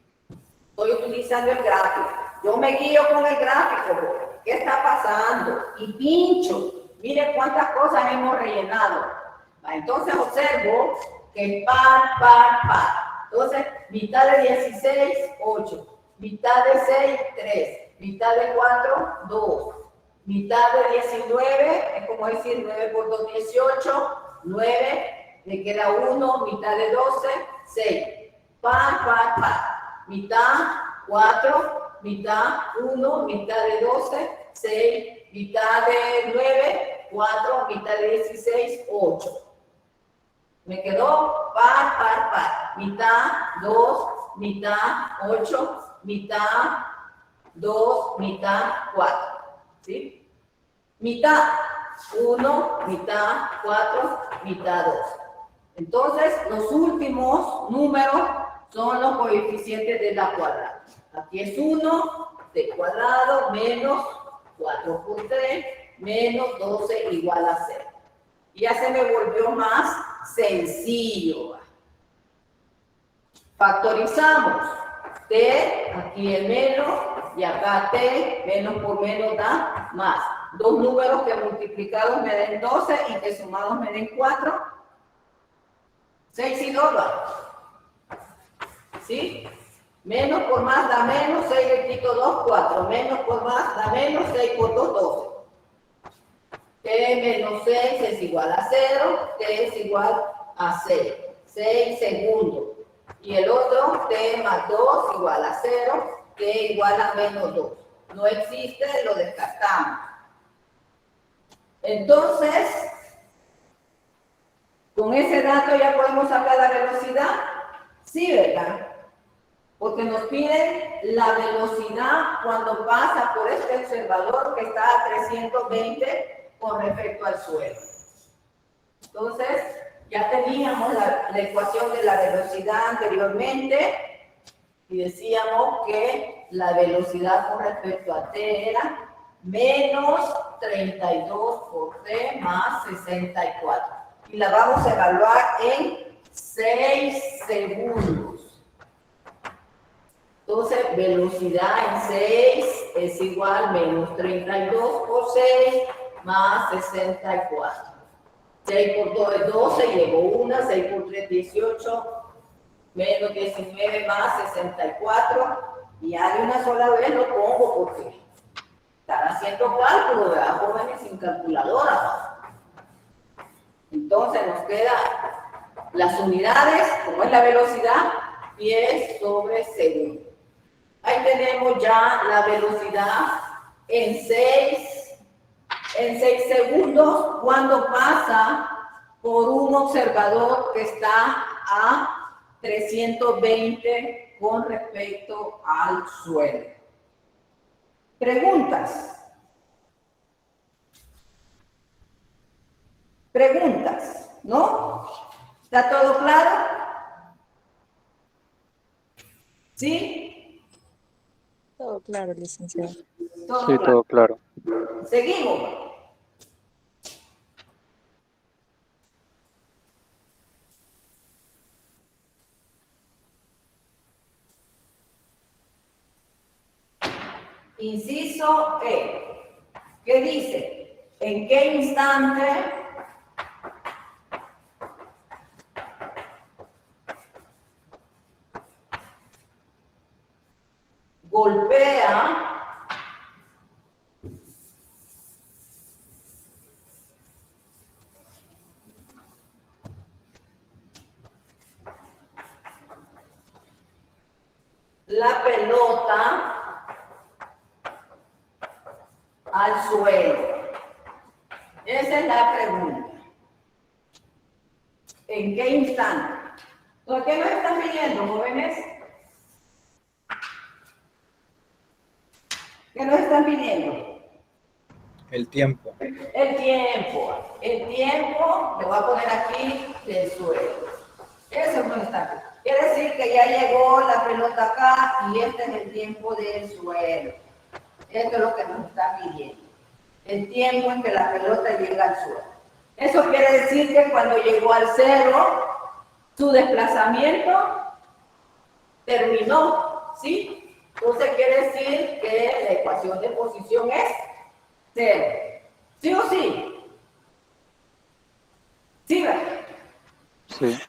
Estoy utilizando el gráfico. Yo me guío con el gráfico. ¿Qué está pasando? Y pincho. Miren cuántas cosas hemos rellenado. Entonces observo que par. Entonces, mitad de 16, 8. Mitad de 6, 3. Mitad de 4, 2. Mitad de 19, es como decir 9 por 2, 18. 9, le queda 1. Mitad de 12, 6. Par. Mitad, 4. Mitad, 1. Mitad de 12, 6. Mitad de 9, 4. Mitad de 16, 8. Me quedó par. Mitad, 2, mitad, 8, mitad, 2, mitad, 4. ¿Sí? Mitad, 1, mitad, 4, mitad, 2. Entonces, los últimos números son los coeficientes de la cuadrada. Aquí es 1, t cuadrado, menos 4 por 3, menos 12 igual a 0. Ya se me volvió más sencillo. Factorizamos. T, aquí el menos, y acá T, menos por menos da más. Dos números que multiplicados me den 12 y que sumados me den 4. 6 y 2 va. ¿Sí? Menos por más da menos, 6 le quito 2, 4. Menos por más da menos, 6 por 2, 12. T menos 6 es igual a 0, T es igual a 6. 6 segundos. Y el otro, T más 2 igual a 0, T igual a menos 2. No existe, lo descartamos. Entonces, con ese dato ya podemos sacar la velocidad. Sí, ¿verdad? Porque nos piden la velocidad cuando pasa por este observador que está a 320 con respecto al suelo. Entonces, ya teníamos la ecuación de la velocidad anteriormente y decíamos que la velocidad con respecto a t era menos 32 por t más 64. Y la vamos a evaluar en 6 segundos. Entonces, velocidad en 6 es igual a menos 32 por 6 más 64. 6 por 2 es 12, llevo 1, 6 por 3 18, menos 19 más 64, y ya de una sola vez lo pongo porque están haciendo cálculos, ¿verdad, jóvenes? Sin calculadora. Entonces nos queda las unidades, como es la velocidad, pies sobre segundo. Ahí tenemos ya la velocidad en 6 segundos cuando pasa por un observador que está a 320 con respecto al suelo. Preguntas. Preguntas, ¿no? ¿Está todo claro? ¿Sí? Todo claro, licenciado. Todo Sí, claro. todo claro. Seguimos. Inciso E. ¿Qué dice? ¿En qué instante la pelota al suelo? Esa es la pregunta. ¿En qué instante? ¿Por qué nos están pidiendo, jóvenes? ¿Qué nos están pidiendo? El tiempo. El tiempo. El tiempo, le voy a poner aquí del suelo. Eso es muy instante. Quiere decir que ya llegó la pelota acá y este es el tiempo del suelo. Esto es lo que nos está pidiendo. El tiempo en que la pelota llega al suelo. Eso quiere decir que cuando llegó al cero, su desplazamiento terminó, ¿sí? Entonces quiere decir que la ecuación de posición es cero. ¿Sí o sí? ¿Sí, verdad? Sí.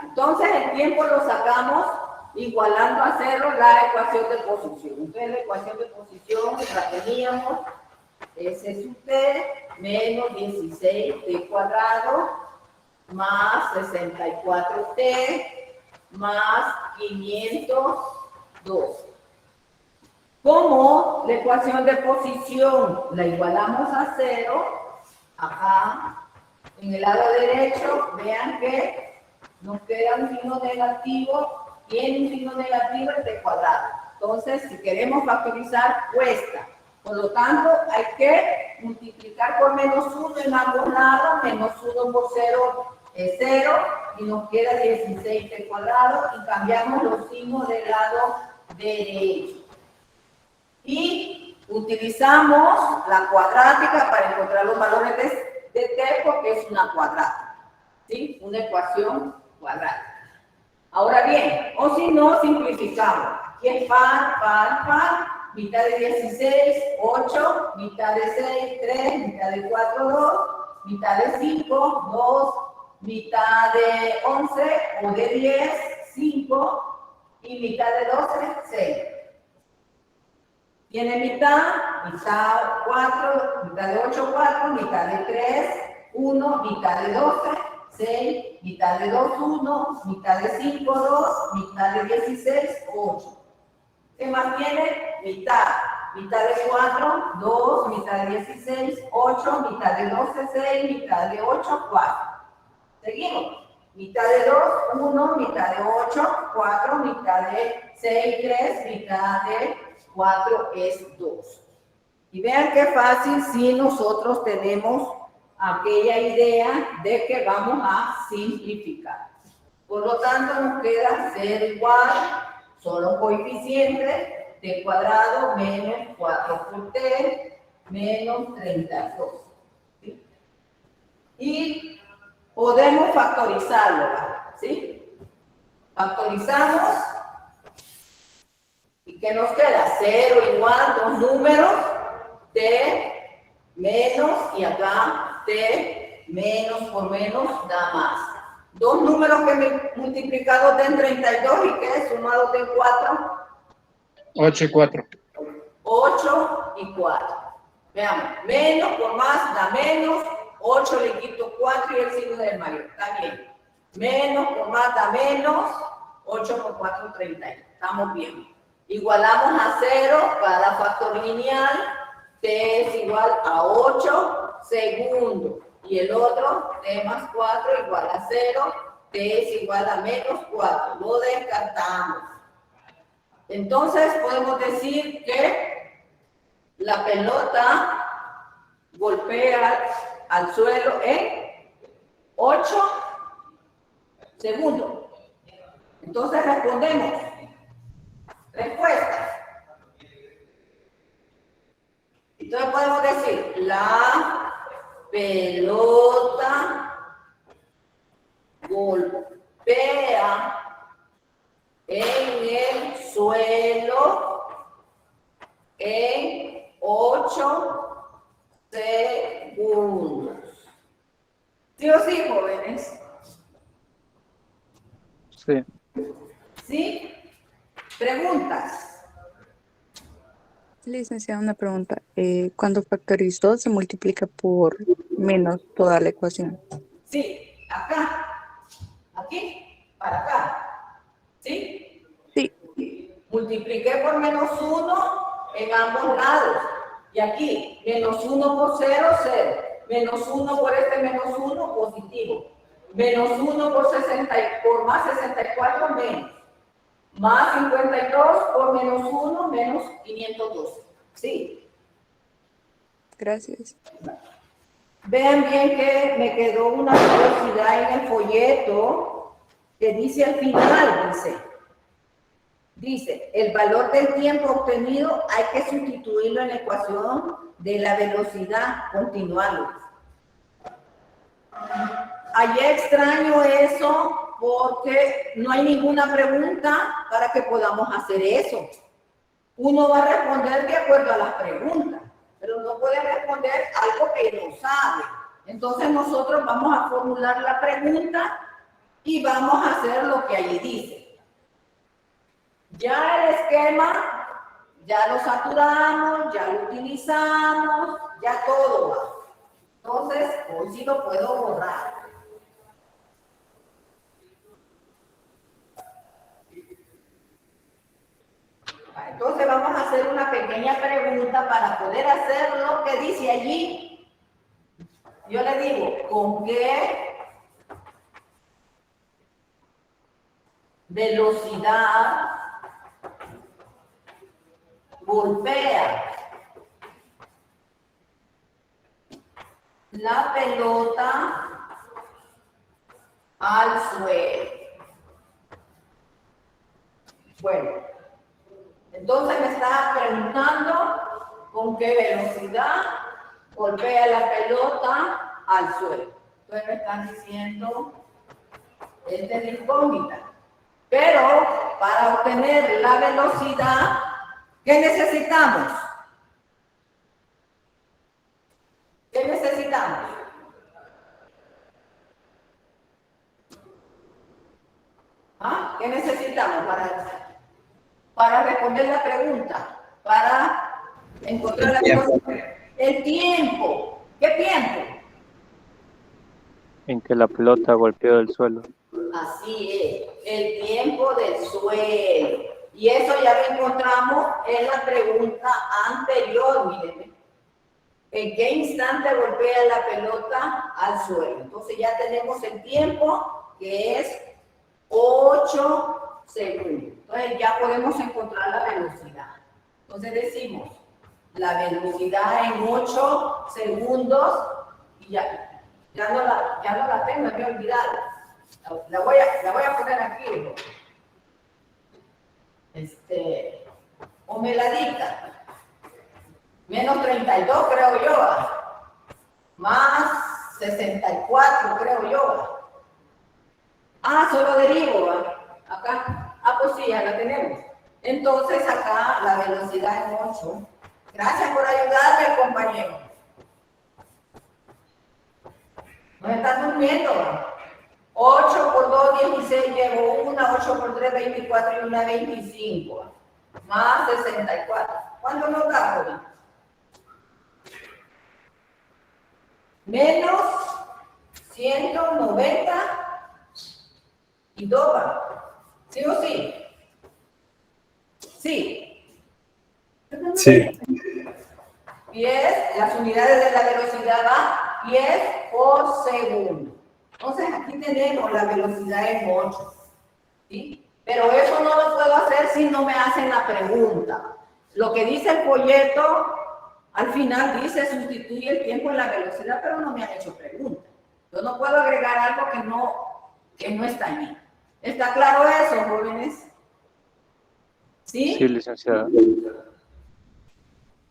Entonces el tiempo lo sacamos igualando a cero la ecuación de posición. Entonces la ecuación de posición la teníamos, ese es usted, menos 16t cuadrado, más 64t, más 512. Como la ecuación de posición la igualamos a cero, acá en el lado derecho, vean que nos queda un signo negativo y en un signo negativo el t cuadrado. Entonces, si queremos factorizar, cuesta. Por lo tanto, hay que multiplicar por menos 1 en ambos lados, menos 1 por 0 es 0, y nos queda 16t cuadrado, y cambiamos los signos del lado derecho. Y utilizamos la cuadrática para encontrar los valores de t, porque es una cuadrática, ¿sí? Una ecuación cuadrática. Ahora bien, o si no, simplificamos. Aquí es par, mitad de 16, 8, mitad de 6, 3, mitad de 4, 2, mitad de 5, 2, mitad de 11 o de 10, 5, y mitad de 12, 6. Tiene mitad 4, mitad de 8, 4, mitad de 3, 1, mitad de 12, 6, mitad de 2, 1, mitad de 5, 2, mitad de 16, 8. ¿Qué más tiene? Mitad de 4, 2, mitad de 16, 8, mitad de 12, 6, mitad de 8, 4. Seguimos. Mitad de 2, 1, mitad de 8, 4, mitad de 6, 3, mitad de 4 es 2. Y vean qué fácil si nosotros tenemos aquella idea de que vamos a simplificar. Por lo tanto, nos queda ser igual, solo coeficiente, t cuadrado menos 4 por t menos 32. ¿Sí? Y podemos factorizarlo, ¿sí? Factorizamos. ¿Y qué nos queda? 0 igual, dos números, t menos, y acá t menos por menos da más. Dos números que multiplicados den 32 y que sumados den 4. 8 y 4. 8 y 4. Veamos, menos por más da menos, 8 le quito 4 y el signo del mayor. Está bien. Menos por más da menos, 8 por 4, 32. Estamos bien. Igualamos a 0 cada factor lineal, t es igual a 8 segundos. Y el otro, t más 4 igual a 0, t es igual a menos 4. Lo descartamos. Entonces podemos decir que la pelota golpea al suelo en 8 segundos. Entonces respondemos. Respuesta. Entonces podemos decir, la pelota golpea en el suelo en 8 segundos. ¿Sí o sí, jóvenes? Sí. ¿Sí? ¿Preguntas? Licenciada, una pregunta. Cuando factorizó, se multiplica por menos toda la ecuación. Sí, acá, aquí, para acá. ¿Sí? Sí. Multipliqué por menos 1 en ambos lados. Y aquí, menos 1 por 0, 0. Menos 1 por este menos 1, positivo. Menos 1 por más 64, menos. Más 52 por menos 1, menos 512. ¿Sí? Gracias. Vean bien que me quedó una velocidad en el folleto que dice al final, dice, el valor del tiempo obtenido hay que sustituirlo en la ecuación de la velocidad, continuarlo. Ayer extraño eso porque no hay ninguna pregunta para que podamos hacer eso. Uno va a responder de acuerdo a las preguntas, pero no puede responder algo que no sabe. Entonces nosotros vamos a formular la pregunta y vamos a hacer lo que allí dice. Ya el esquema, ya lo saturamos, ya lo utilizamos, ya todo va. Entonces, hoy sí lo puedo borrar. Entonces vamos a hacer una pequeña pregunta para poder hacer lo que dice allí. Yo le digo, ¿con qué velocidad golpea la pelota al suelo? Bueno, entonces me está preguntando con qué velocidad golpea la pelota al suelo. Entonces me están diciendo, esta es la incógnita. Pero para obtener la velocidad, ¿qué necesitamos? ¿Qué necesitamos? ¿Ah? ¿Qué necesitamos para responder la pregunta? Para encontrar la velocidad. El tiempo. ¿Qué tiempo? En que la pelota golpeó el suelo. Así es, el tiempo del suelo. Y eso ya lo encontramos en la pregunta anterior, mírenme. ¿En qué instante golpea la pelota al suelo? Entonces ya tenemos el tiempo, que es 8 segundos. Entonces ya podemos encontrar la velocidad. Entonces decimos, la velocidad en 8 segundos, y ya no la tengo, me he olvidado. La voy a poner aquí. O me la dicta. Menos 32 creo yo. Más 64 creo yo. Solo derivo. Acá. Pues sí, ya la tenemos. Entonces acá la velocidad es 8. Gracias por ayudarme, compañero. Nos están durmiendo. 8 por 2, 16, llevo 1, 8 por 3, 24 y 1, 25. Más 64. ¿Cuánto nos da, joven? Menos 192. ¿Sí o sí? Sí. Sí. 10, las unidades de la velocidad va 10 por segundo. Entonces aquí tenemos la velocidad en 8. ¿Sí? Pero eso no lo puedo hacer si no me hacen la pregunta. Lo que dice el folleto, al final dice sustituye el tiempo en la velocidad, pero no me han hecho pregunta. Yo no puedo agregar algo que no está en mí. ¿Está claro eso, jóvenes? ¿Sí? Sí, licenciada.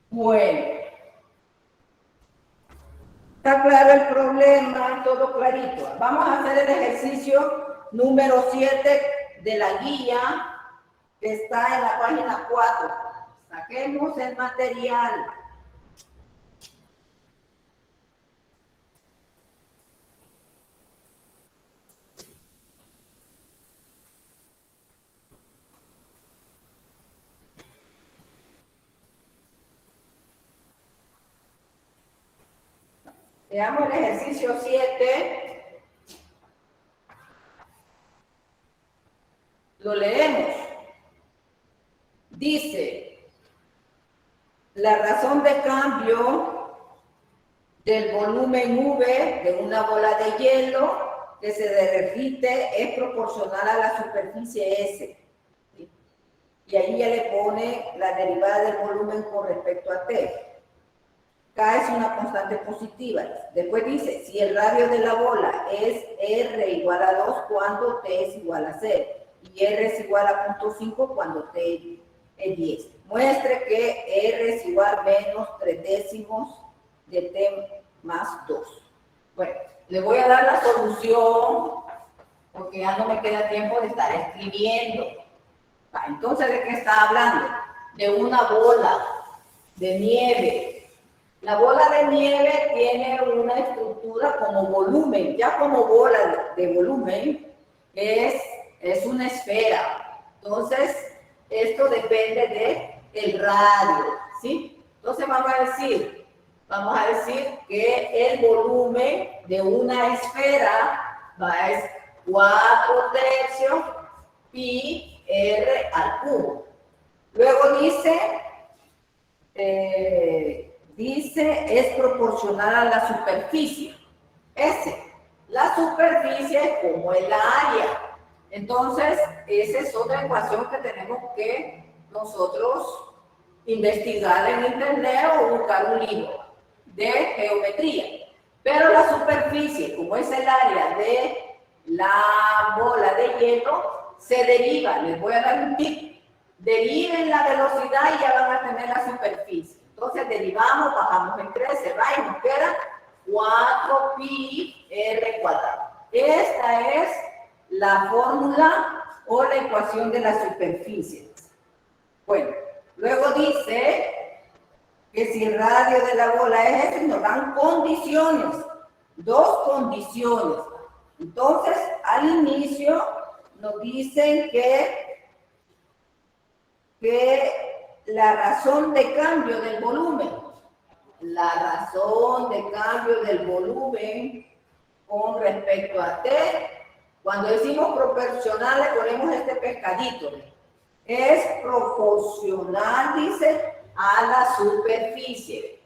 Bueno. Está claro el problema, todo clarito. Vamos a hacer el ejercicio número 7 de la guía que está en la página 4. Saquemos el material. Veamos el ejercicio 7. Lo leemos. Dice, la razón de cambio del volumen V de una bola de hielo que se derrite es proporcional a la superficie S. ¿Sí? Y ahí ya le pone la derivada del volumen con respecto a T. K es una constante positiva. Después dice, si el radio de la bola es R igual a 2 cuando T es igual a 0 y R es igual a 0.5 cuando T es 10. Muestre que R es igual a menos 3/10 de T más 2. Bueno, le voy a dar la solución porque ya no me queda tiempo de estar escribiendo. Entonces, ¿de qué está hablando? De una bola de nieve. La bola de nieve tiene una estructura como volumen, ya como bola de volumen es una esfera. Entonces, esto depende del radio, ¿sí? Entonces vamos a decir que el volumen de una esfera es 4/3 pi r al cubo. Luego dice es proporcional a la superficie. La superficie es como el área. Entonces, esa es otra ecuación que tenemos que nosotros investigar en internet o buscar un libro de geometría. Pero la superficie, como es el área de la bola de hielo, se deriva. Les voy a dar un tip. Deriven la velocidad y ya van a tener la superficie. Entonces derivamos, bajamos en 3, se va y nos queda 4 pi r cuadrado. Esta es la fórmula o la ecuación de la superficie. Bueno, luego dice que si el radio de la bola es este, nos dan condiciones, 2 condiciones. Entonces, al inicio nos dicen que la razón de cambio del volumen, con respecto a T, cuando decimos proporcional le ponemos este pescadito, es proporcional, dice, a la superficie,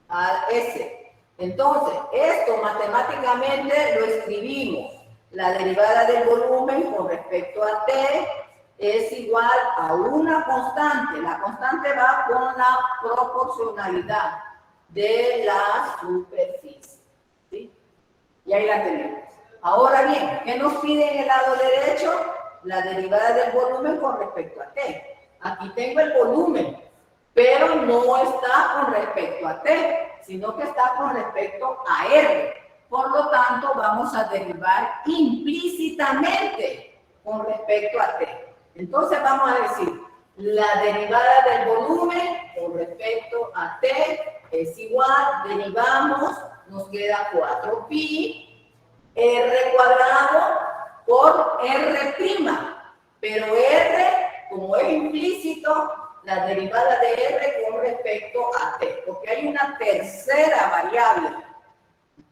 a S. Entonces, esto matemáticamente lo escribimos, la derivada del volumen con respecto a T es igual a una constante. La constante va con la proporcionalidad de la superficie. ¿Sí? Y ahí la tenemos. Ahora bien, ¿qué nos pide en el lado derecho? La derivada del volumen con respecto a T. Aquí tengo el volumen, pero no está con respecto a T, sino que está con respecto a R. Por lo tanto, vamos a derivar implícitamente con respecto a T. Entonces vamos a decir, la derivada del volumen con respecto a T es igual, derivamos, nos queda 4 pi r cuadrado por r', pero r, como es implícito, la derivada de r con respecto a T, porque hay una tercera variable.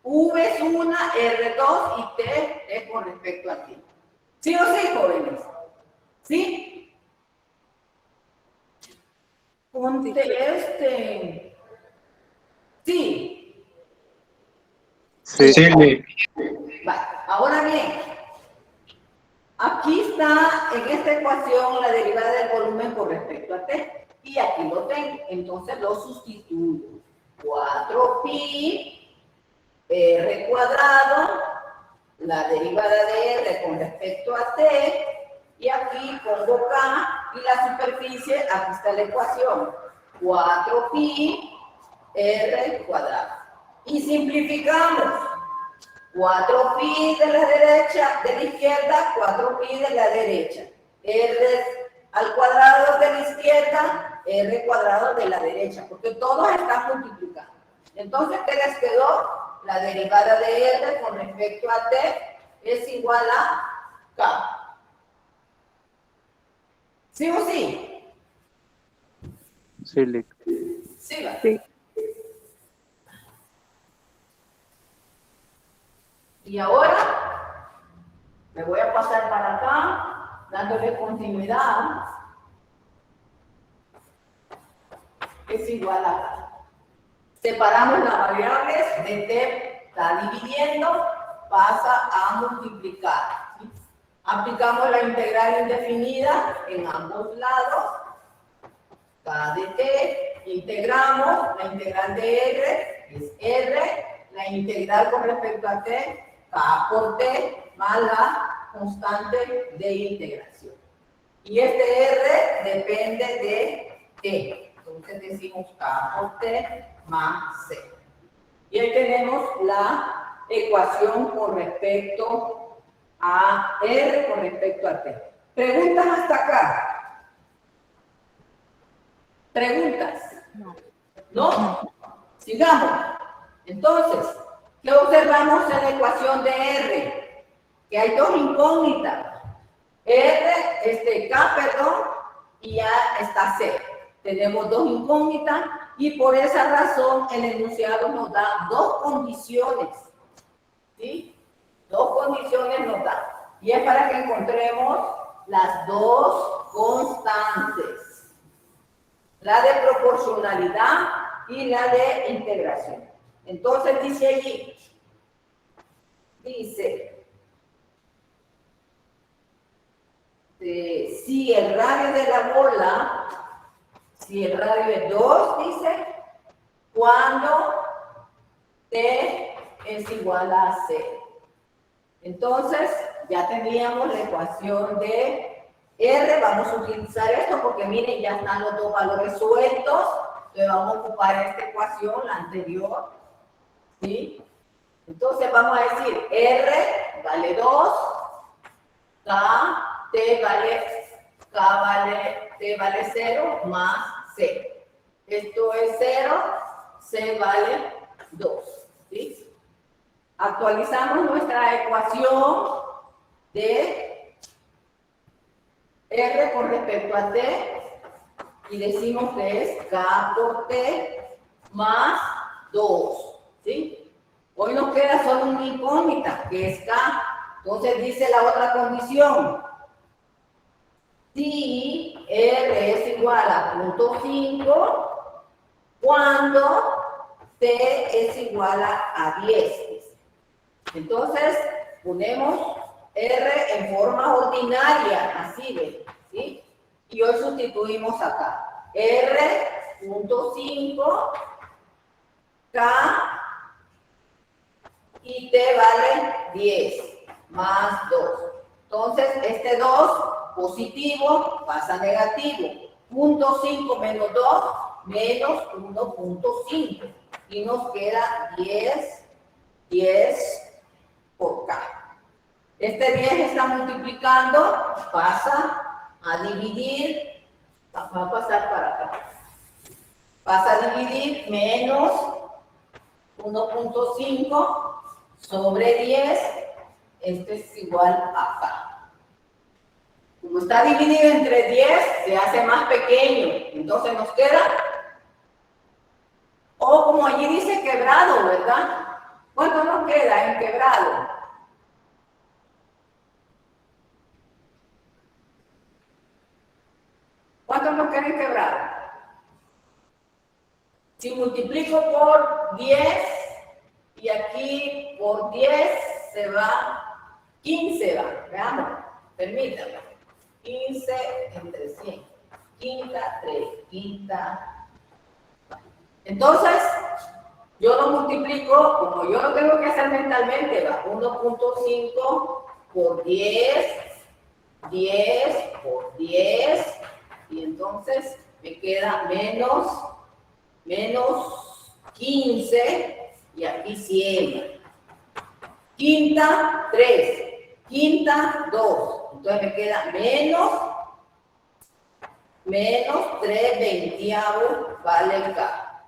V es una, R2 y T es con respecto a T. ¿Sí o sí, jóvenes? ¿Sí? Ponte Sí. Sí. Vale. Ahora bien, aquí está en esta ecuación la derivada del volumen con respecto a T. Y aquí lo tengo. Entonces lo sustituyo. 4 pi r cuadrado, la derivada de r con respecto a T. Y aquí pongo K y la superficie, aquí está la ecuación, 4 pi r cuadrado. Y simplificamos, 4 pi de la derecha, de la izquierda, 4 pi de la derecha. R al cuadrado de la izquierda, r cuadrado de la derecha, porque todos están multiplicando. Entonces, ¿qué les quedó? La derivada de r con respecto a T es igual a K. ¿Sí o sí? Sí, Lick. Sí, va. Sí. Y ahora me voy a pasar para acá, dándole continuidad es igual a K. Separamos las variables, de T está dividiendo, pasa a multiplicar. ¿Sí? Aplicamos la integral indefinida en ambos lados. K de T, integramos, la integral de R es R, la integral con respecto a T, K por T, más la constante de integración. Y este R depende de T. Entonces decimos K por T más C. Y ahí tenemos la ecuación con respecto a R con respecto a T. ¿Preguntas hasta acá? ¿Preguntas? ¿No? Sigamos. Entonces, ¿qué observamos en la ecuación de R? Que hay dos incógnitas. K, perdón, y ya está C. Tenemos dos incógnitas y por esa razón el enunciado nos da dos condiciones. ¿Sí? Dos condiciones nos da. Y es para que encontremos las dos constantes. La de proporcionalidad y la de integración. Entonces dice allí, si el radio de la bola, si el radio es 2, dice, cuando T es igual a C. Entonces, ya teníamos la ecuación de R, vamos a utilizar esto porque miren, ya están los dos valores sueltos, entonces vamos a ocupar esta ecuación, la anterior, ¿sí? Entonces vamos a decir, R vale 2, T vale 0, más C. Esto es 0, C vale 2, ¿sí? Actualizamos nuestra ecuación de R con respecto a T y decimos que es K por T más 2, ¿sí? Hoy nos queda solo una incógnita, que es K. Entonces dice la otra condición. Si R es igual a 0.5 cuando T es igual a 10. Entonces ponemos R en forma ordinaria, así ve, ¿sí? Y hoy sustituimos acá. R.5 K y T vale 10 más 2. Entonces, este 2 positivo pasa a negativo. 0.5 menos 2 menos 1.5. Y nos queda 10 por K. Este 10 está multiplicando, pasa a dividir, va a pasar para acá. Pasa a dividir menos 1.5 sobre 10, esto es igual a K. Como está dividido entre 10, se hace más pequeño, entonces nos queda, o como allí dice quebrado, ¿verdad? ¿Cuánto nos queda en quebrado? ¿Cuánto nos queda en quebrado? Si multiplico por 10 y aquí por 10 se va 15, va, veamos, permítanme. 15 entre 100. Quinta, 3, quinta. Entonces, yo lo multiplico, como yo lo tengo que hacer mentalmente, va 1.5 por 10, 10 por 10, y entonces me queda menos 15, y aquí 100. Quinta, 3. Quinta, 2. Entonces me queda menos 3 veintiavos vale K.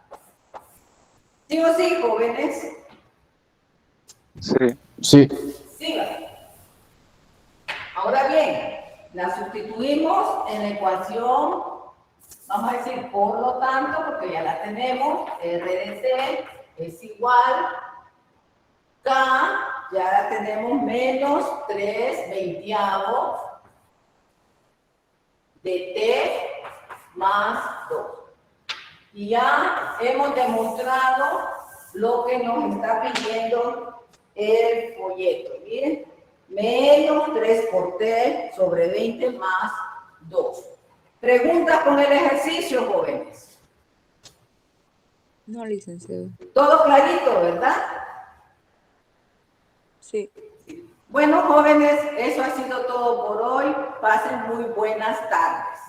¿Sí o sí, jóvenes? Sí. Sí. Sigan. Ahora bien, la sustituimos en la ecuación, vamos a decir, por lo tanto, porque ya la tenemos, R de T es igual, K, ya la tenemos menos 3 veintiavos de T más 2. Y ya hemos demostrado lo que nos está pidiendo el folleto. Miren, menos 3 por t sobre 20 más 2. Preguntas con el ejercicio, jóvenes. No, licenciado. Todo clarito, ¿verdad? Sí. Bueno, jóvenes, eso ha sido todo por hoy. Pasen muy buenas tardes.